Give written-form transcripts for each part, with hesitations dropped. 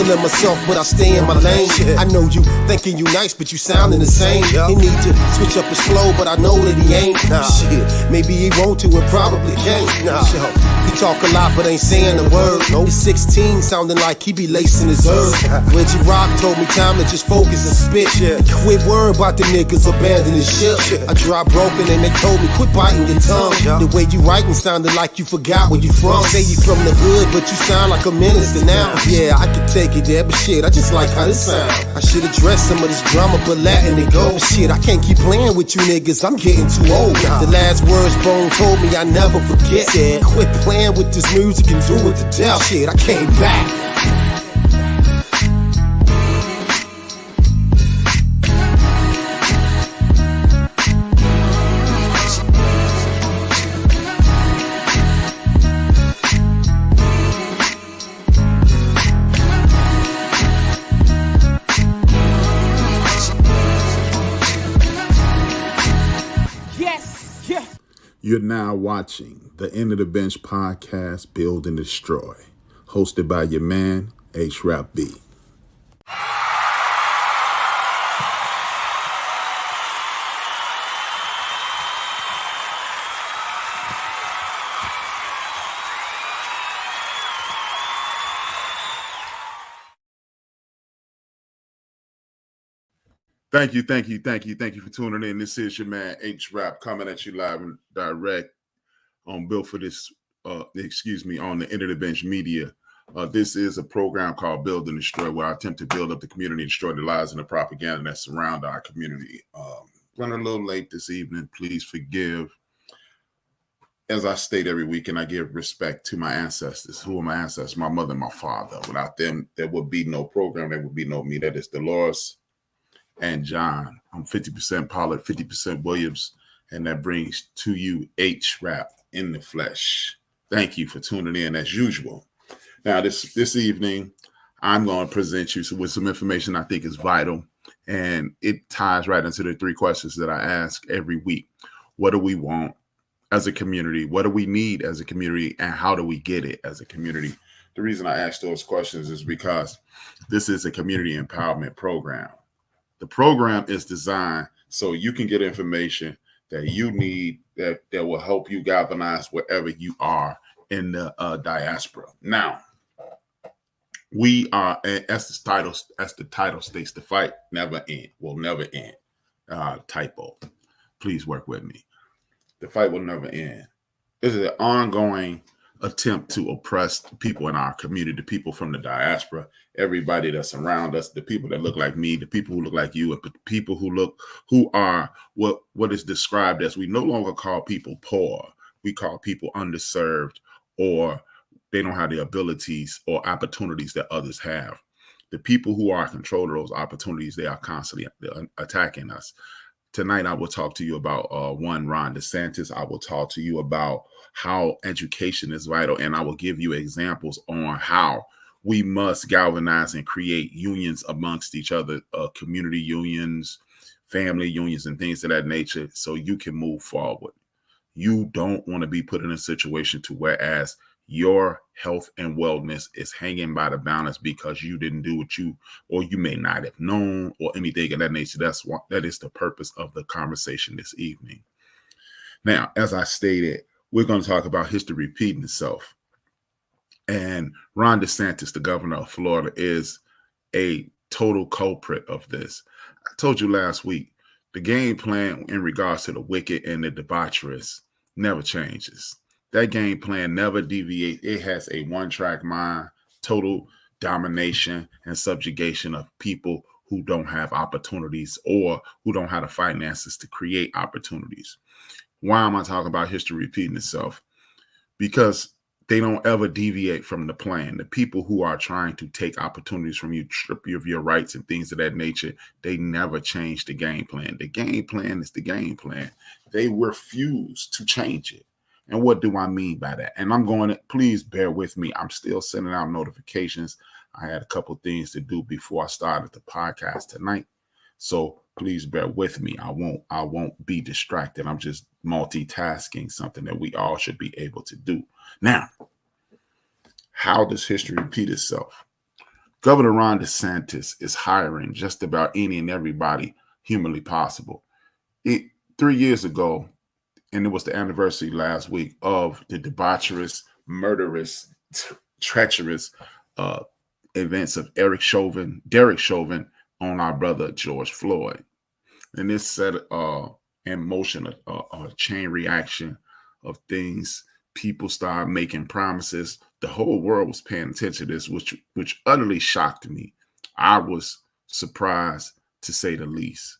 feeling myself, but I stay in my lane. I know you thinking you nice, but you sounding the same. He need to switch up his flow, but I know that he ain't. Maybe he want to and probably can't. He talk a lot, but ain't saying a word. He's 16, sounding like he be lacing his herbs. Reggie Rock told me time to just focus and spit. Quit worrying about the niggas abandoning shit. I dropped broken and they told me quit biting your tongue. The way you writing sounded like you forgot where you from. Say you from the hood, but you sound like a minister now. Yeah, I could take it there, but shit, I just like how this sound. I should address some of this drama, but letting it go. Shit, I can't keep playing with you niggas, I'm getting too old. The last words Bone told me I never forget. Quit playing with this music and do it to death. Shit, I came back. You're now watching the End of the Bench podcast, Build and Destroy, hosted by your man, H-Rap B. Thank you for tuning in. This is your man H-Rap coming at you live and direct on Built for This, on the End of the Bench Media. This is a program called Build and Destroy, where I attempt to build up the community and destroy the lies and the propaganda that surround our community. Running a little late this evening, please forgive. As I state every week, and I give respect to my ancestors. Who are my ancestors? My mother and my father. Without them, there would be no program. There would be no me. That is Dolores and John. I'm 50% Pollard, 50% Williams, and that brings to you H-Rap in the flesh. Thank you for tuning in as usual. Now, this evening, I'm going to present you with some information I think is vital, and it ties right into the three questions that I ask every week. What do we want as a community? What do we need as a community? And how do we get it as a community? The reason I ask those questions is because this is a community empowerment program. The program is designed so you can get information that you need that will help you galvanize wherever you are in the diaspora. Now, we are, as the title states, the fight never will never end. Typo. Please work with me. The fight will never end. This is an ongoing attempt to oppress the people in our community, the people from the diaspora, everybody that's around us, the people that look like me, the people who look like you, and the people who are what is described as, we no longer call people poor. We call people underserved, or they don't have the abilities or opportunities that others have. The people who are in control of those opportunities, they are constantly attacking us. Tonight, I will talk to you about Ron DeSantis. I will talk to you about how education is vital, and I will give you examples on how we must galvanize and create unions amongst each other, community unions, family unions, and things of that nature, so you can move forward. You don't want to be put in a situation to whereas your health and wellness is hanging by the balance because you didn't do what you may not have known, or anything of that nature. That is the purpose of the conversation this evening. Now, as I stated, we're going to talk about history repeating itself. And Ron DeSantis, the governor of Florida, is a total culprit of this. I told you last week, the game plan in regards to the wicked and the debaucherous never changes. That game plan never deviates. It has a one-track mind, total domination and subjugation of people who don't have opportunities or who don't have the finances to create opportunities. Why am I talking about history repeating itself? Because they don't ever deviate from the plan. The people who are trying to take opportunities from you, strip you of your rights and things of that nature, they never change the game plan. The game plan is the game plan. They refuse to change it. And what do I mean by that? And I'm going to, please bear with me. I'm still sending out notifications. I had a couple things to do before I started the podcast tonight. So please bear with me. I won't be distracted. I'm just multitasking, something that we all should be able to do. Now, how does history repeat itself? Governor Ron DeSantis is hiring just about any and everybody humanly possible. 3 years ago, and it was the anniversary last week of the debaucherous, murderous, treacherous events of Derek Chauvin on our brother George Floyd. And this set in motion a chain reaction of things. People started making promises. The whole world was paying attention to this, which utterly shocked me. I was surprised, to say the least.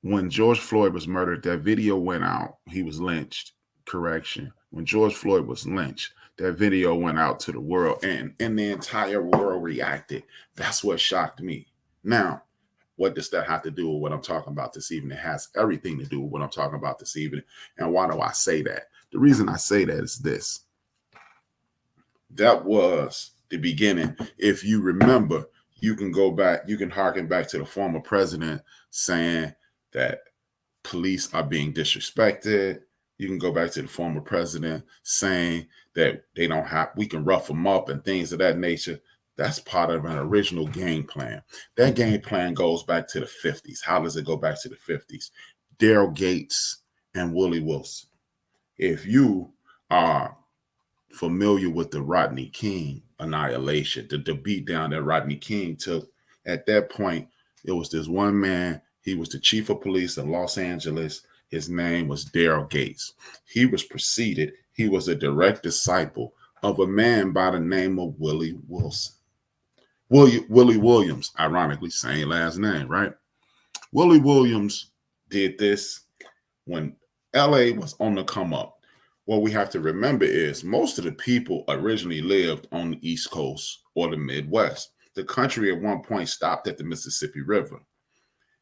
When George Floyd was murdered, that video went out. He was lynched. Correction. When George Floyd was lynched, that video went out to the world, and the entire world reacted. That's what shocked me. Now, what does that have to do with what I'm talking about this evening? It has everything to do with what I'm talking about this evening. And why do I say that? The reason I say that is this. That was the beginning. If you remember, you can go back, you can harken back to the former president saying that police are being disrespected. You can go back to the former president saying that we can rough them up and things of that nature. That's part of an original game plan. That game plan goes back to the 50s. How does it go back to the 50s? Daryl Gates and Willie Wilson. If you are familiar with the Rodney King annihilation, the beatdown that Rodney King took, at that point, it was this one man. He was the chief of police in Los Angeles. His name was Daryl Gates. He was a direct disciple of a man by the name of Willie Wilson. Willie Williams, ironically, same last name, right? Willie Williams did this when LA was on the come up. What we have to remember is most of the people originally lived on the East Coast or the Midwest. The country at one point stopped at the Mississippi River.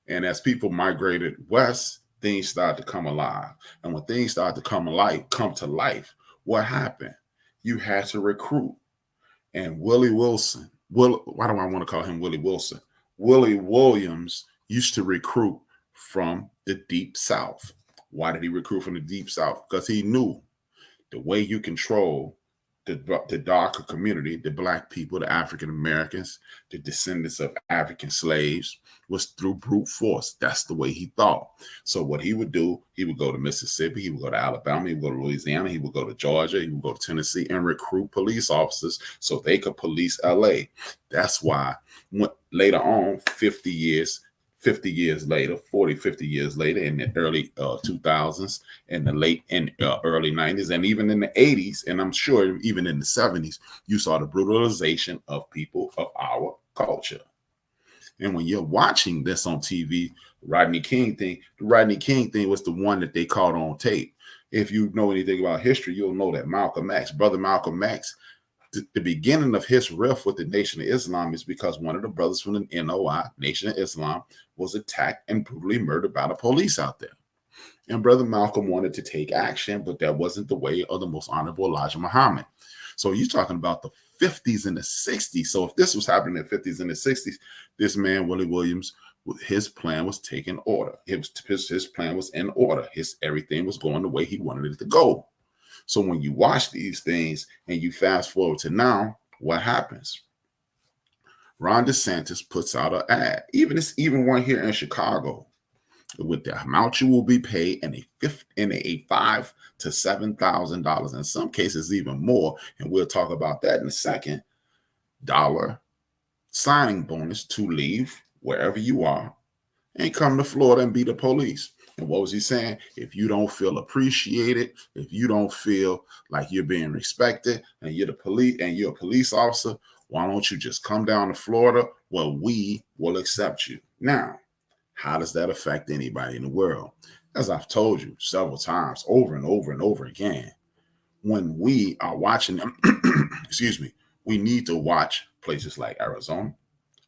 And as people migrated west, things started to come alive. And when things started to come to life, what happened? You had to recruit. And Willie Wilson, why do I want to call him Willie Wilson? Willie Williams used to recruit from the Deep South. Why did he recruit from the Deep South? Because he knew the way you control the darker community, the Black people, the African Americans, the descendants of African slaves, was through brute force. That's the way he thought. So what he would do, he would go to Mississippi, he would go to Alabama, he would go to Louisiana, he would go to Georgia, he would go to Tennessee and recruit police officers so they could police LA. That's why later on, 50 years later, 40, 50 years later, in the early 2000s, in the late and early 90s, and even in the 80s, and I'm sure even in the 70s, you saw the brutalization of people of our culture. And when you're watching this on TV, the Rodney King thing was the one that they caught on tape. If you know anything about history, you'll know that Brother Malcolm X, the beginning of his riff with the Nation of Islam is because one of the brothers from the NOI, Nation of Islam, was attacked and brutally murdered by the police out there. And Brother Malcolm wanted to take action, but that wasn't the way of the most honorable Elijah Muhammad. So you're talking about the 50s and the 60s. So if this was happening in the 50s and the 60s, this man, Willie Williams, his plan was taking order. His plan was in order. Everything was going the way he wanted it to go. So when you watch these things and you fast forward to now, what happens? Ron DeSantis puts out an ad. Even one here in Chicago, with the amount you will be paid and a $5,000 to $7,000, in some cases even more, and we'll talk about that in a second, dollar signing bonus to leave wherever you are and come to Florida and be the police. And what was he saying? If you don't feel appreciated, if you don't feel like you're being respected and you're the police and you're a police officer, why don't you just come down to Florida? Well, we will accept you. Now, how does that affect anybody in the world? As I've told you several times, over and over and over again, when we are watching them, we need to watch places like Arizona,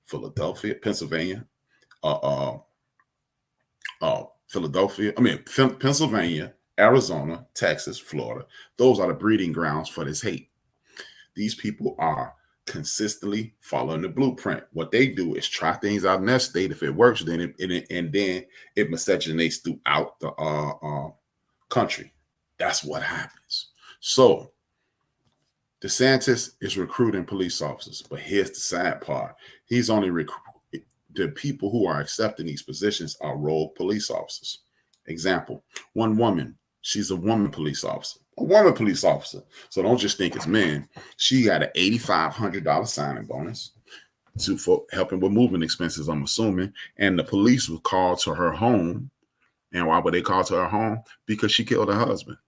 Philadelphia, Pennsylvania, Pennsylvania, Arizona, Texas, Florida. Those are the breeding grounds for this hate. These people are consistently following the blueprint. What they do is try things out in their state. If it works, then it miscegenates throughout the country. That's what happens. So DeSantis is recruiting police officers, but here's the sad part. He's only the people who are accepting these positions are rogue police officers. Example, one woman, she's a woman police officer. A woman police officer. So don't just think it's men. She got an $8,500 signing bonus for helping with moving expenses, I'm assuming. And the police would call to her home. And why would they call to her home? Because she killed her husband.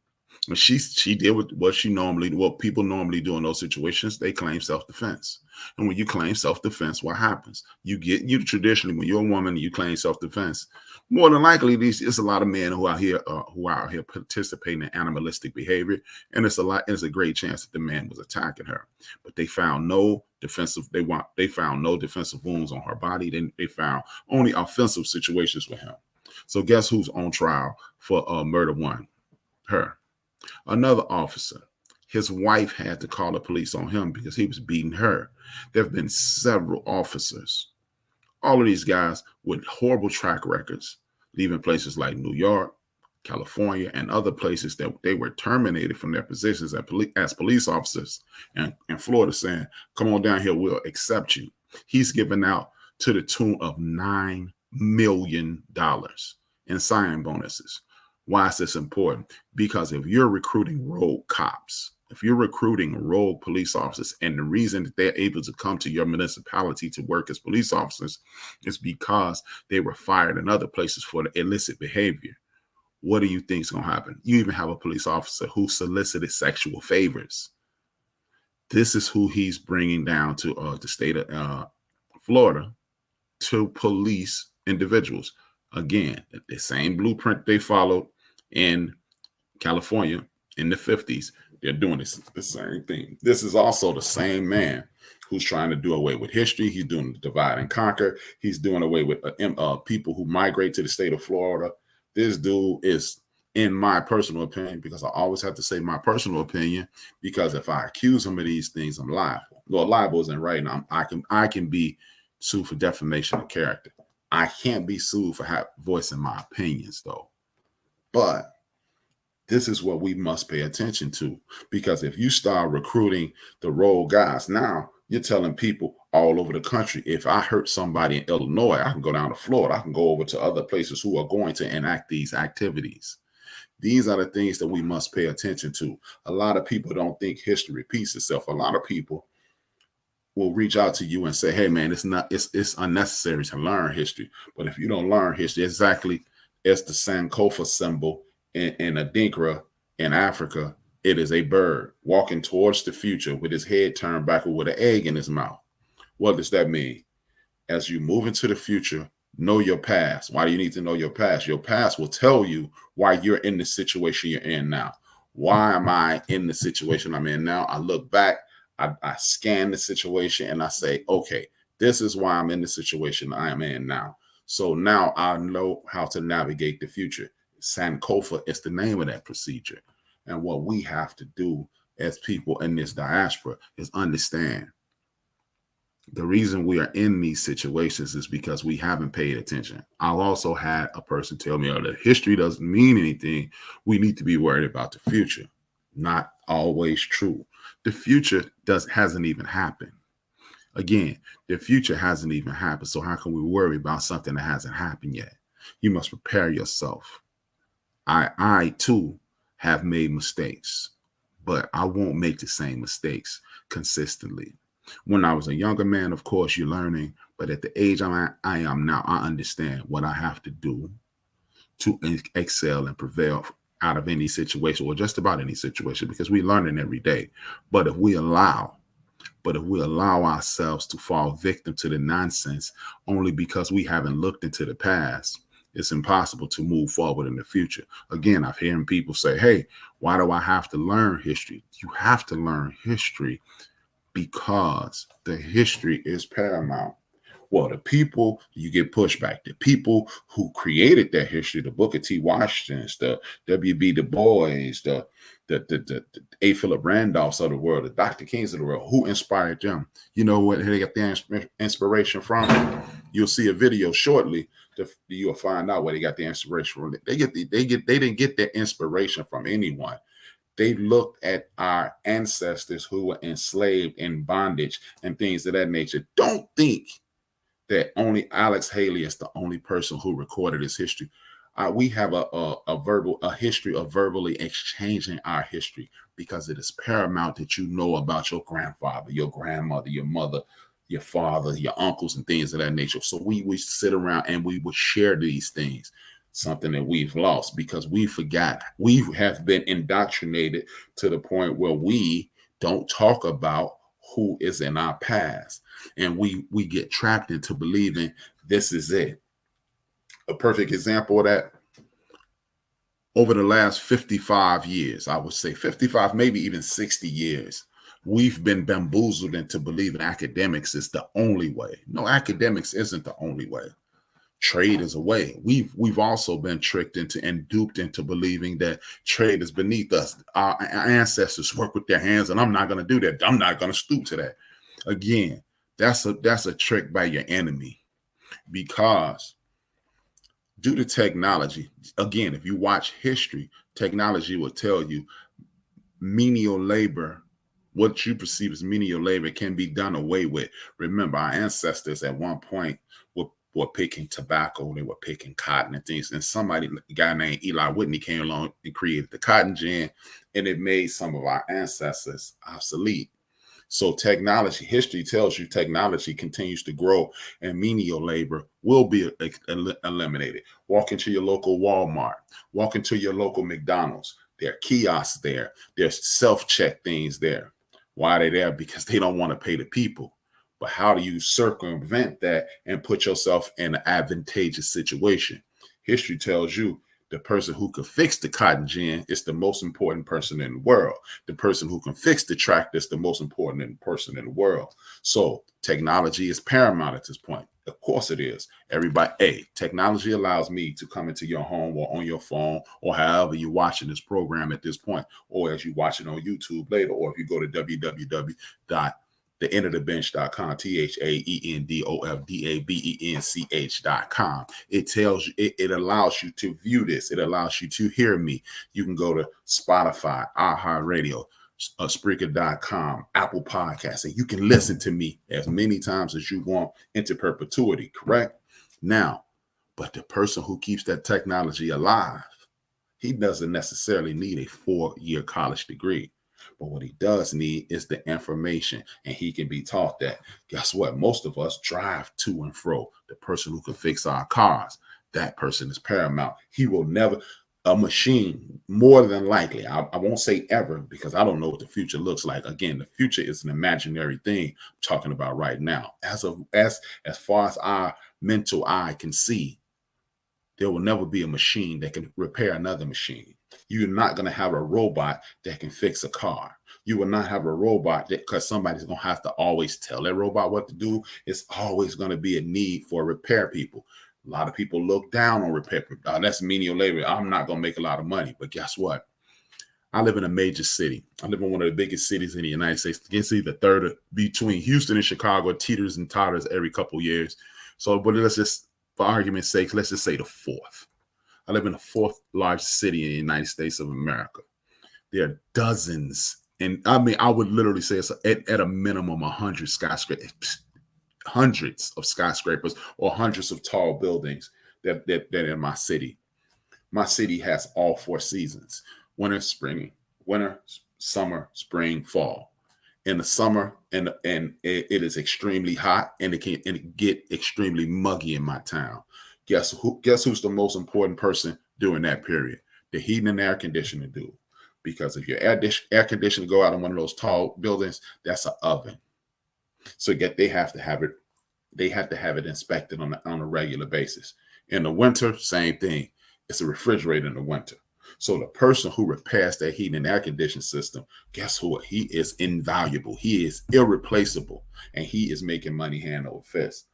And she did what people normally do in those situations. They claim self-defense. And when you claim self-defense, what happens? You traditionally, when you're a woman and you claim self-defense, more than likely, it's a lot of men who are out here participating in animalistic behavior, and it's a great chance that the man was attacking her. But they found no defensive. They found no defensive wounds on her body. They found only offensive situations with him. So guess who's on trial for murder one? Her. Another officer. His wife had to call the police on him because he was beating her. There have been several officers, all of these guys with horrible track records, leaving places like New York, California, and other places that they were terminated from their positions as police officers. And Florida saying, come on down here, we'll accept you. He's given out to the tune of $9 million in signing bonuses. Why is this important? Because if you're recruiting rogue cops, if you're recruiting rogue police officers, and the reason that they're able to come to your municipality to work as police officers is because they were fired in other places for the illicit behavior, what do you think is going to happen? You even have a police officer who solicited sexual favors. This is who he's bringing down to the state of Florida to police individuals. Again, the same blueprint they followed in California in the 50s. They're doing the same thing. This is also the same man who's trying to do away with history. He's doing the divide and conquer. He's doing away with people who migrate to the state of Florida. This dude is, in my personal opinion, because I always have to say my personal opinion, because if I accuse him of these things, I'm liable. Well, liable isn't right. Now I can be sued for defamation of character. I can't be sued for voicing my opinions, though. But this is what we must pay attention to, because if you start recruiting the rogue guys, now you're telling people all over the country, if I hurt somebody in Illinois, I can go down to Florida. I can go over to other places who are going to enact these activities. These are the things that we must pay attention to. A lot of people don't think history repeats itself. A lot of people will reach out to you and say, hey, man, it's unnecessary to learn history. But if you don't learn history, exactly as the Sankofa symbol in Adinkra in Africa, it is a bird walking towards the future with his head turned backward with an egg in his mouth. What does that mean? As you move into the future, know your past. Why do you need to know your past? Your past will tell you why you're in the situation you're in now. Why am I in the situation I'm in now? I look back, I scan the situation, and I say, okay, this is why I'm in the situation I am in now. So now I know how to navigate the future. Sankofa is the name of that procedure. And what we have to do as people in this diaspora is understand the reason we are in these situations is because we haven't paid attention. I've also had a person tell me, that history doesn't mean anything. We need to be worried about the future. Not always true. The future hasn't even happened. Again, the future hasn't even happened. So how can we worry about something that hasn't happened yet? You must prepare yourself. I too have made mistakes, but I won't make the same mistakes consistently. When I was a younger man, of course, you're learning, but at the age I am now, I understand what I have to do to excel and prevail out of any situation, or just about any situation, because we're learning every day. But if we allow ourselves to fall victim to the nonsense only because we haven't looked into the past, it's impossible to move forward in the future. Again, I've heard people say, hey, why do I have to learn history? You have to learn history because the history is paramount. Well, the people, you get pushback. The people who created that history, the Booker T. Washingtons, the W.B. Du Bois, the A. Philip Randolphs of the world, the Dr. Kings of the world, who inspired them? You know what they got their inspiration from? You'll see a video shortly. You'll find out where they got the inspiration from. They didn't get their inspiration from anyone. They looked at our ancestors who were enslaved in bondage and things of that nature. Don't think that only Alex Haley is the only person who recorded his history. We have a history of verbally exchanging our history, because it is paramount that you know about your grandfather, your grandmother, your mother, your father, your uncles, and things of that nature. So we sit around and we would share these things, something that we've lost because we forgot. We have been indoctrinated to the point where we don't talk about who is in our past, and we get trapped into believing this is it. A perfect example of that, over the last 55 years, I would say 55, maybe even 60 years, we've been bamboozled into believing academics is the only way. No, academics isn't the only way. Trade is a way. We've also been tricked into and duped into believing that trade is beneath us. Our ancestors work with their hands, and I'm not going to do that. I'm not going to stoop to that. Again, that's a trick by your enemy, because due to technology, again, if you watch history, technology will tell you menial labor, what you perceive as menial labor, can be done away with. Remember, our ancestors at one point were picking tobacco, they were picking cotton and things. And a guy named Eli Whitney came along and created the cotton gin, and it made some of our ancestors obsolete. So technology, history tells you technology continues to grow and menial labor will be eliminated. Walk into your local Walmart, walk into your local McDonald's. There are kiosks there. There's self-check things there. Why are they there? Because they don't want to pay the people. But how do you circumvent that and put yourself in an advantageous situation? History tells you the person who can fix the cotton gin is the most important person in the world. The person who can fix the tractor is the most important person in the world. So technology is paramount at this point. Of course it is. Everybody, technology allows me to come into your home or on your phone or however you're watching this program at this point, or as you watch it on YouTube later, or if you go to www.theenderthebench.com, TheEndofThebench.com. It tells you, it allows you to view this. It allows you to hear me. You can go to Spotify, iHeartRadio, Spreaker.com, Apple Podcasts, and you can listen to me as many times as you want into perpetuity, correct? Now, but the person who keeps that technology alive, he doesn't necessarily need a 4-year college degree. But what he does need is the information, and he can be taught that. Guess what? Most of us drive to and fro. The person who can fix our cars, that person is paramount. He will never, a machine, more than likely, I won't say ever, because I don't know what the future looks like. Again, the future is an imaginary thing I'm talking about right now. As far as our mental eye can see, there will never be a machine that can repair another machine. You're not going to have a robot that can fix a car. You will not have a robot that, because somebody's going to have to always tell that robot what to do. It's always going to be a need for repair people. A lot of people look down on repair people. That's menial labor. I'm not going to make a lot of money. But guess what? I live in a major city. I live in one of the biggest cities in the United States. You can see the third between Houston and Chicago teeters and totters every couple of years. So, but let's just, for argument's sake, let's just say the fourth. I live in the fourth largest city in the United States of America. There are dozens, and I mean, I would literally say it's at a minimum 100 skyscrapers, hundreds of skyscrapers, or hundreds of tall buildings that in my city. My city has all 4 seasons: winter, summer, spring, fall. In the summer, and it is extremely hot, and it can get extremely muggy in my town. Guess who's the most important person during that period? The heating and air conditioning do. Because if your air conditioner go out in one of those tall buildings, that's an oven. So they have to have it inspected on a regular basis. In the winter, same thing. It's a refrigerator in the winter. So the person who repairs that heating and air conditioning system, guess what? He is invaluable. He is irreplaceable, and he is making money hand over fist.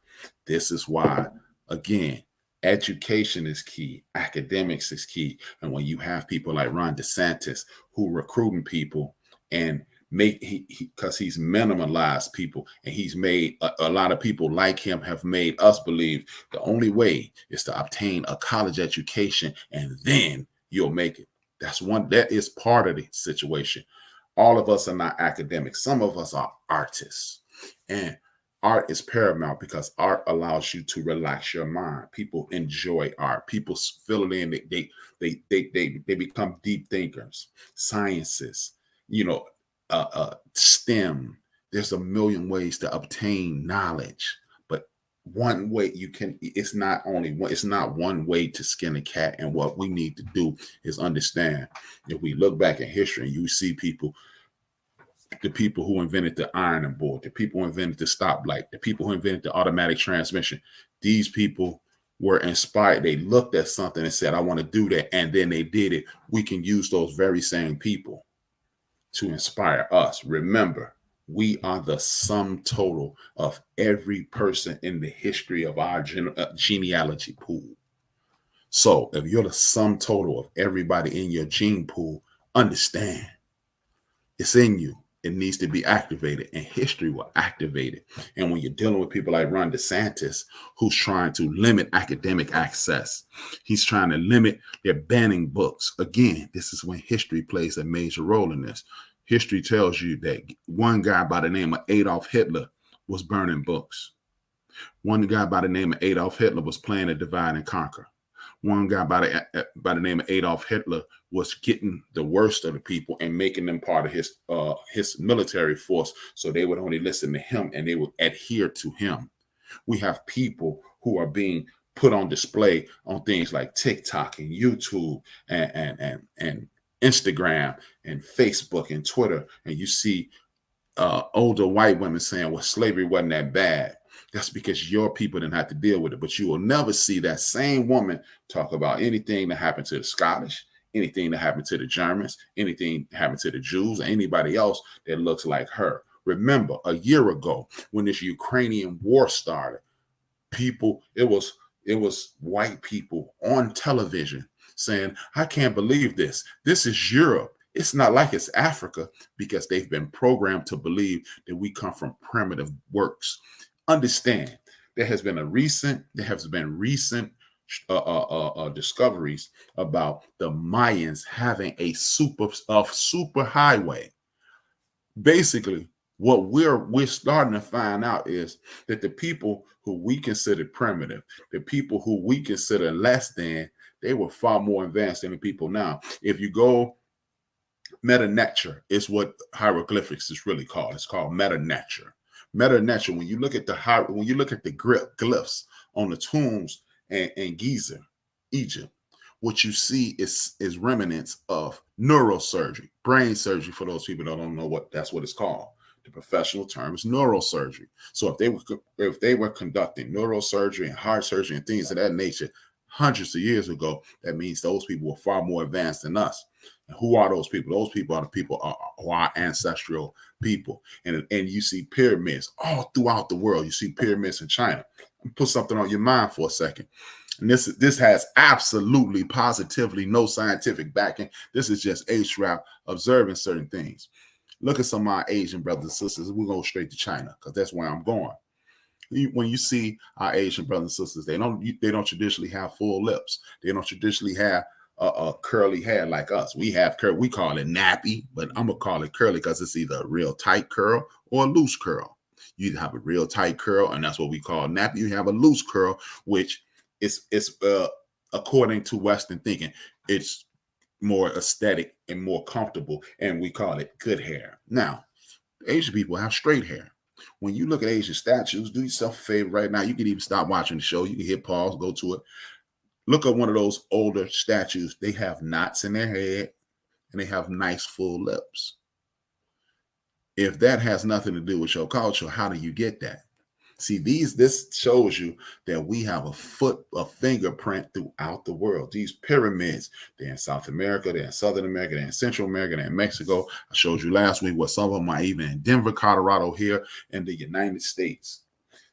This is why, again, education is key. Academics is key. And when you have people like Ron DeSantis who recruiting people and because he's minimalized people, and he's made a lot of people like him have made us believe the only way is to obtain a college education and then you'll make it. That is part of the situation. All of us are not academics. Some of us are artists, and art is paramount because art allows you to relax your mind. People enjoy art. People fill it in. They become deep thinkers. Sciences, STEM. There's a million ways to obtain knowledge, but one way it's not one way to skin a cat. And what we need to do is understand, if we look back in history and you see the people who invented the ironing board, the people who invented the stoplight, the people who invented the automatic transmission, these people were inspired. They looked at something and said, I want to do that. And then they did it. We can use those very same people to inspire us. Remember, we are the sum total of every person in the history of our genealogy pool. So if you're the sum total of everybody in your gene pool, understand it's in you. It needs to be activated, and history will activate it. And when you're dealing with people like Ron DeSantis, who's trying to limit academic access, he's trying to limit, they're banning books. Again, this is when history plays a major role in this. History tells you that one guy by the name of Adolf Hitler was burning books. One guy by the name of Adolf Hitler was playing a divide and conquer. One guy by the name of Adolf Hitler was getting the worst of the people and making them part of his military force, so they would only listen to him and they would adhere to him. We have people who are being put on display on things like TikTok and YouTube and Instagram and Facebook and Twitter, and you see older white women saying, well, slavery wasn't that bad. That's because your people didn't have to deal with it. But you will never see that same woman talk about anything that happened to the Scottish, anything that happened to the Germans, anything that happened to the Jews, or anybody else that looks like her. Remember, a year ago, when this Ukrainian war started, it was white people on television saying, I can't believe this. This is Europe. It's not like it's Africa, because they've been programmed to believe that we come from primitive works. Understand, there has been recent discoveries about the Mayans having a super highway. Basically, what we're starting to find out is that the people who we consider primitive, the people who we consider less than, they were far more advanced than the people now. If you go Meta-Nature is what hieroglyphics is really called. It's called Meta-Nature. Meta-Nature. When you look at the glyphs on the tombs in Giza, Egypt, what you see is remnants of neurosurgery, brain surgery. For those people that don't know that's what it's called. The professional term is neurosurgery. So if they were conducting neurosurgery and heart surgery and things of that nature hundreds of years ago, that means those people were far more advanced than us. And who are those people? Those people are the people who are ancestral people. And you see pyramids all throughout the world. You see pyramids in China. Put something on your mind for a second. And this has absolutely, positively no scientific backing. This is just HRAP observing certain things. Look at some of our Asian brothers and sisters. We're going straight to China because that's where I'm going. When you see our Asian brothers and sisters, they don't traditionally have full lips. They don't traditionally have a curly hair like us. We call it nappy, but I'm gonna call it curly because it's either a real tight curl or a loose curl. You have a real tight curl, and that's what we call nappy. You have a loose curl, which is according to Western thinking, it's more aesthetic and more comfortable, and we call it good hair. Now, Asian people have straight hair. When you look at Asian statues, do yourself a favor right now. You can even stop watching the show. You can hit pause, go to it. Look at one of those older statues. They have knots in their head and they have nice full lips. If that has nothing to do with your culture, how do you get that? See, this shows you that we have a fingerprint throughout the world. These pyramids, they're in South America, they're in Southern America, they're in Central America, they're in Mexico. I showed you last week what some of them are even in Denver, Colorado, here in the United States.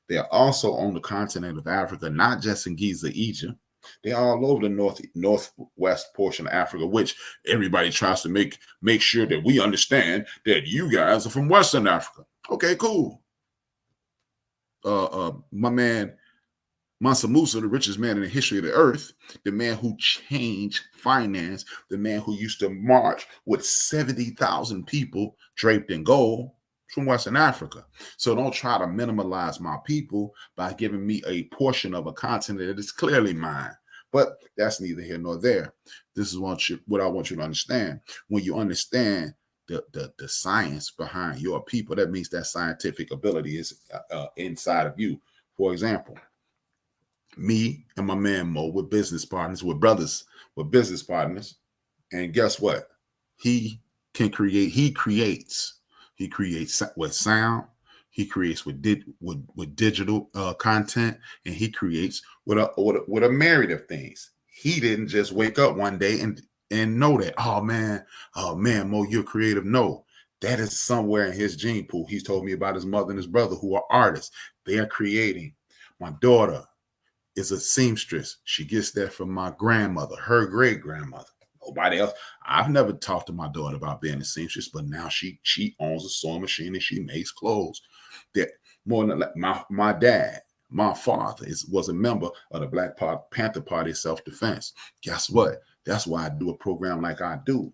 They are also on the continent of Africa, not just in Giza, Egypt. They're all over the northwest portion of Africa, which everybody tries to make sure that we understand that you guys are from Western Africa. Okay, cool. My man Mansa Musa, the richest man in the history of the earth, the man who changed finance, the man who used to march with 70,000 people draped in gold from Western Africa. So don't try to minimalize my people by giving me a portion of a continent that is clearly mine. But that's neither here nor there. This is what I want you to understand. When you understand the science behind your people, that means that scientific ability is inside of you. For example, me and my man Mo, we're business partners, we're brothers, we're business partners. And guess what? He creates with sound, he creates with digital content, and he creates with a myriad of things. He didn't just wake up one day and know that, oh man, Mo, you're creative. No, that is somewhere in his gene pool. He's told me about his mother and his brother who are artists. They are creating. My daughter is a seamstress. She gets that from my grandmother, her great grandmother. Nobody else. I've never talked to my daughter about being a seamstress, but now she owns a sewing machine and she makes clothes. That more than my dad, my father was a member of the Black Panther Party of self-defense. Guess what? That's why I do a program like I do.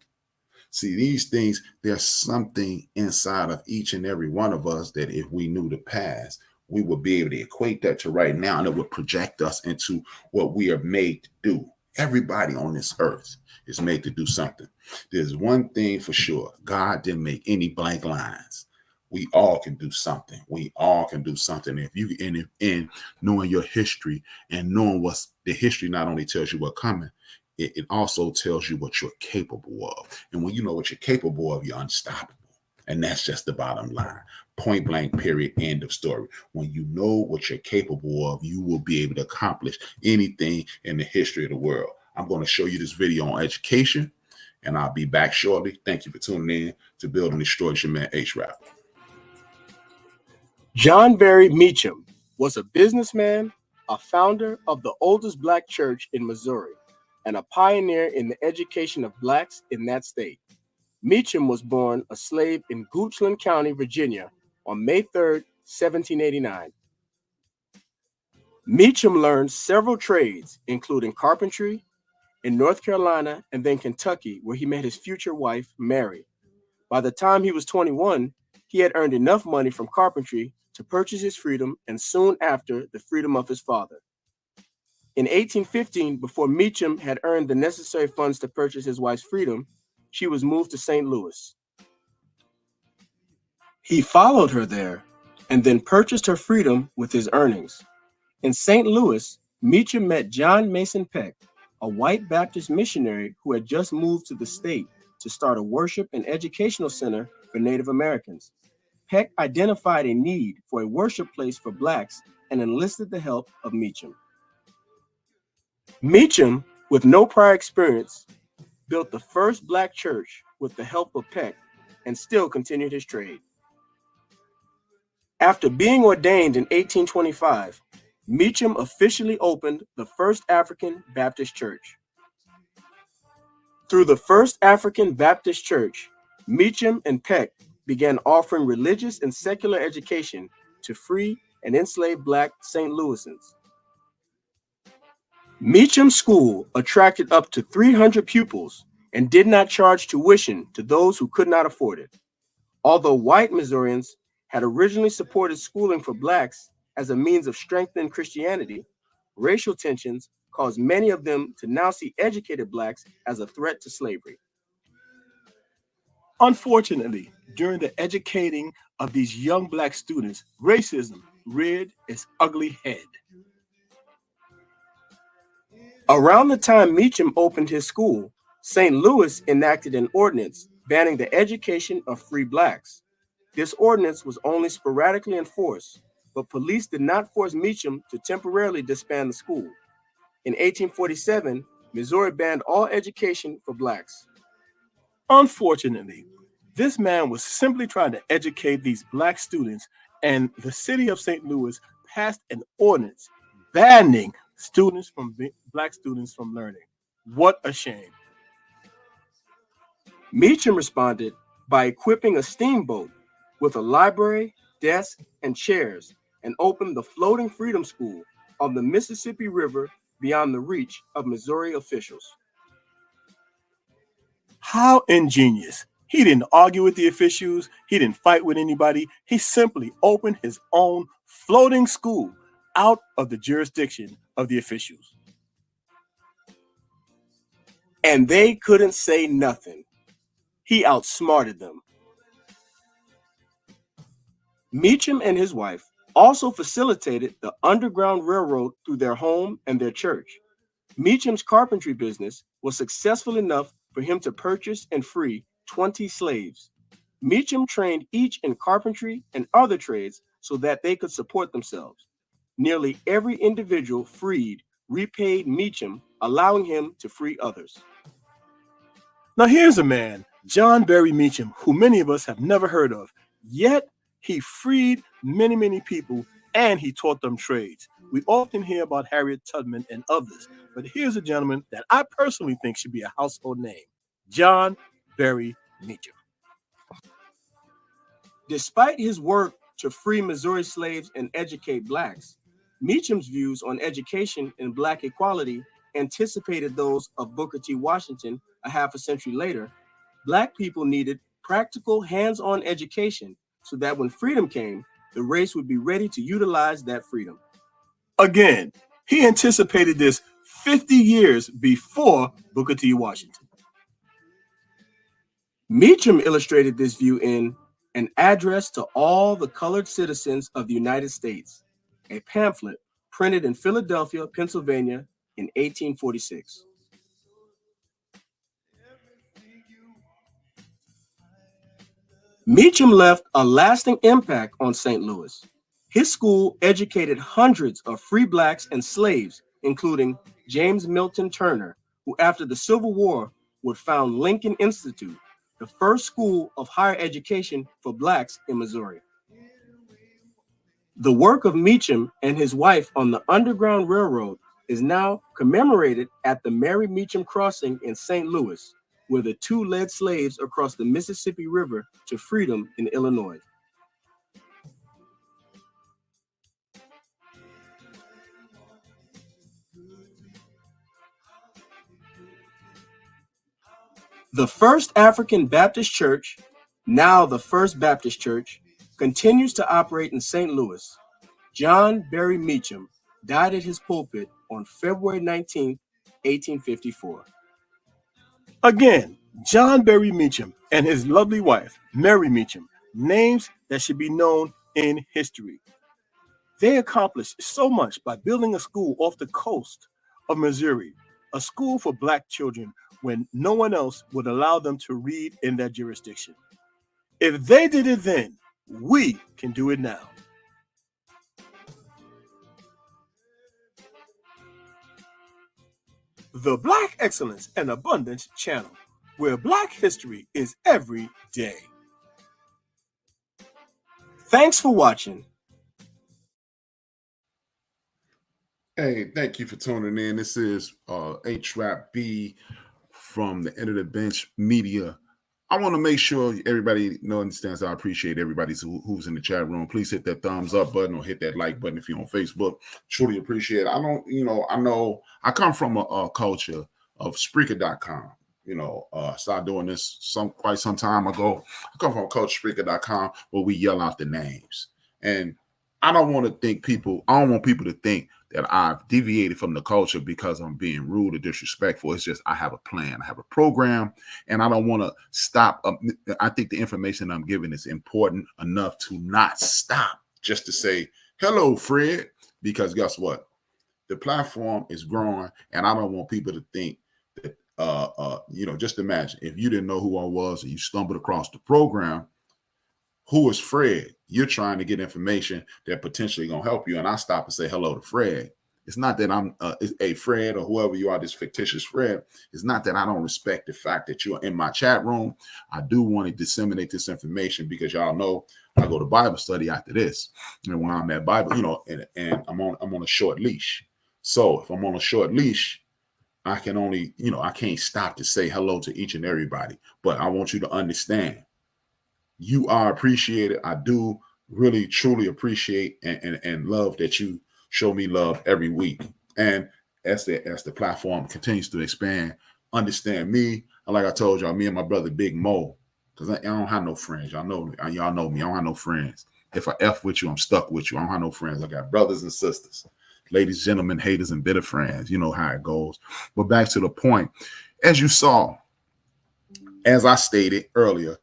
See, these things, there's something inside of each and every one of us that if we knew the past, we would be able to equate that to right now, and it would project us into what we are made to do. Everybody on this earth is made to do something. There's one thing for sure. God didn't make any blank lines. We all can do something. We all can do something. If you in knowing your history and knowing what's the history, not only tells you what's coming, it also tells you what you're capable of. And when you know what you're capable of, you're unstoppable. And that's just the bottom line. Point blank, period, end of story. When you know what you're capable of, you will be able to accomplish anything in the history of the world. I'm going to show you this video on education, and I'll be back shortly. Thank you for tuning in to Build and Destroy. It's your man, H-Rap. John Berry Meacham was a businessman, a founder of the oldest Black church in Missouri, and a pioneer in the education of Blacks in that state. Meacham was born a slave in Goochland County, Virginia, on May 3rd, 1789. Meacham learned several trades, including carpentry, in North Carolina and then Kentucky, where he met his future wife, Mary. By the time he was 21, he had earned enough money from carpentry to purchase his freedom, and soon after, the freedom of his father. In 1815, before Meacham had earned the necessary funds to purchase his wife's freedom, she was moved to St. Louis. He followed her there and then purchased her freedom with his earnings. In St. Louis, Meacham met John Mason Peck, a white Baptist missionary who had just moved to the state to start a worship and educational center for Native Americans. Peck identified a need for a worship place for Blacks and enlisted the help of Meacham. Meacham, with no prior experience, built the first Black church with the help of Peck and still continued his trade. After being ordained in 1825, Meacham officially opened the First African Baptist Church. Through the First African Baptist Church, Meacham and Peck began offering religious and secular education to free and enslaved Black St. Louisans. Meacham School attracted up to 300 pupils and did not charge tuition to those who could not afford it. Although white Missourians had originally supported schooling for Blacks as a means of strengthening Christianity, racial tensions caused many of them to now see educated Blacks as a threat to slavery. Unfortunately, during the educating of these young Black students, racism reared its ugly head. Around the time Meacham opened his school, St. Louis enacted an ordinance banning the education of free Blacks. This ordinance was only sporadically enforced, but police did not force Meacham to temporarily disband the school. In 1847, Missouri banned all education for Blacks. Unfortunately, this man was simply trying to educate these Black students, and the city of St. Louis passed an ordinance banning Black students from learning. What a shame. Meacham responded by equipping a steamboat with a library, desk, and chairs, and opened the Floating Freedom School, on the Mississippi River beyond the reach of Missouri officials. How ingenious. He didn't argue with the officials. He didn't fight with anybody. He simply opened his own floating school out of the jurisdiction of the officials. And they couldn't say nothing. He outsmarted them. Meacham and his wife also facilitated the Underground Railroad through their home and their church. Meacham's carpentry business was successful enough for him to purchase and free 20 slaves. Meacham trained each in carpentry and other trades so that they could support themselves. Nearly every individual freed repaid Meacham, allowing him to free others. Now here's a man, John Berry Meacham, who many of us have never heard of, yet he freed many, many people and he taught them trades. We often hear about Harriet Tubman and others, but here's a gentleman that I personally think should be a household name, John Berry Meacham. Despite his work to free Missouri slaves and educate blacks, Meacham's views on education and black equality anticipated those of Booker T. Washington a half a century later. Black people needed practical, hands-on education so that when freedom came, the race would be ready to utilize that freedom. Again, he anticipated this 50 years before Booker T. Washington. Meacham illustrated this view in An Address to All the Colored Citizens of the United States, a pamphlet printed in Philadelphia, Pennsylvania in 1846. Meacham left a lasting impact on St. Louis. His school educated hundreds of free blacks and slaves, including James Milton Turner, who after the Civil War would found Lincoln Institute, the first school of higher education for blacks in Missouri. The work of Meacham and his wife on the Underground Railroad is now commemorated at the Mary Meacham Crossing in St. Louis, where the two led slaves across the Mississippi River to freedom in Illinois. The First African Baptist Church, now the First Baptist Church, continues to operate in St. Louis. John Berry Meacham died at his pulpit on February 19, 1854. Again, John Berry Meacham and his lovely wife, Mary Meacham, names that should be known in history. They accomplished so much by building a school off the coast of Missouri, a school for black children when no one else would allow them to read in that jurisdiction. If they did it then, we can do it now. The Black Excellence and Abundance Channel, where Black history is every day. Thanks for watching. Hey, thank you for tuning in. This is H-Rap B from the End of the Bench Media. I want to make sure everybody understands I appreciate everybody who's in the chat room. Please hit that thumbs up button or hit that like button if you're on Facebook. Truly appreciate it. I know I come from a culture of Spreaker.com. Started doing this quite some time ago. I come from a culture Spreaker.com where we yell out the names. And I don't want people to think that I've deviated from the culture because I'm being rude or disrespectful. It's just I have a plan, I have a program, and I don't want to stop. I think the information I'm giving is important enough to not stop just to say, hello, Fred, because guess what? The platform is growing, and I don't want people to think that, just imagine if you didn't know who I was and you stumbled across the program, who is Fred? You're trying to get information that potentially gonna help you, and I stop and say hello to Fred. It's not that I'm a Fred or whoever you are, this fictitious Fred. It's not that I don't respect the fact that you're in my chat room. I do want to disseminate this information because y'all know I go to Bible study after this, and when I'm at Bible, and I'm on a short leash. So if I'm on a short leash, I can only, I can't stop to say hello to each and everybody. But I want you to understand. You are appreciated. I do really, truly appreciate and love that you show me love every week. And as the platform continues to expand, understand me. Like I told y'all, me and my brother Big Mo, because I don't have no friends. Y'all know me. I don't have no friends. If I F with you, I'm stuck with you. I don't have no friends. I got brothers and sisters, ladies, gentlemen, haters, and bitter friends. You know how it goes. But back to the point. As you saw, as I stated earlier,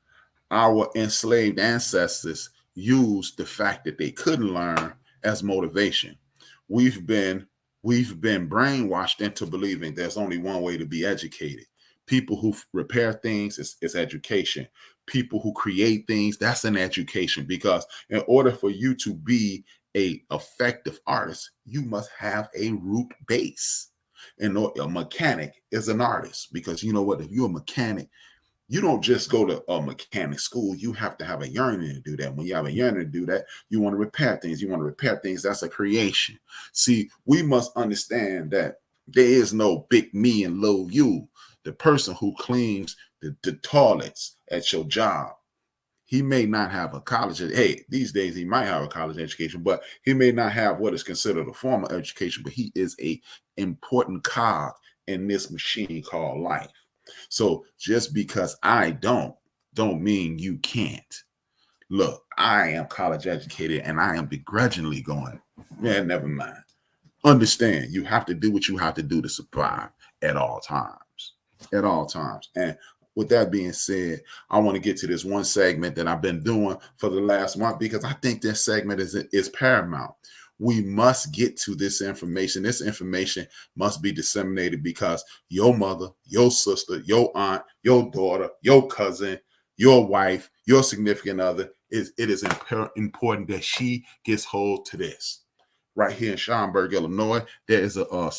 our enslaved ancestors used the fact that they couldn't learn as motivation. We've been brainwashed into believing there's only one way to be educated. People who repair things is education. People who create things, that's an education, because in order for you to be a effective artist, you must have a root base. And a mechanic is an artist, because you know what? If you're a mechanic, you don't just go to a mechanic school. You have to have a yearning to do that. When you have a yearning to do that, you want to repair things. You want to repair things. That's a creation. See, we must understand that there is no big me and little you. The person who cleans the toilets at your job, he may not have a college. Hey, these days he might have a college education, but he may not have what is considered a formal education, but he is a important cog in this machine called life. So just because I don't mean you can't. Look, I am college educated and I am begrudgingly going, man, never mind. Understand, you have to do what you have to do to survive at all times. At all times. And with that being said, I want to get to this one segment that I've been doing for the last month, because I think this segment is paramount. We must get to this information. This information must be disseminated, because your mother, your sister, your aunt, your daughter, your cousin, your wife, your significant other, it is important that she gets hold to this. Right here in Schaumburg, Illinois, there is a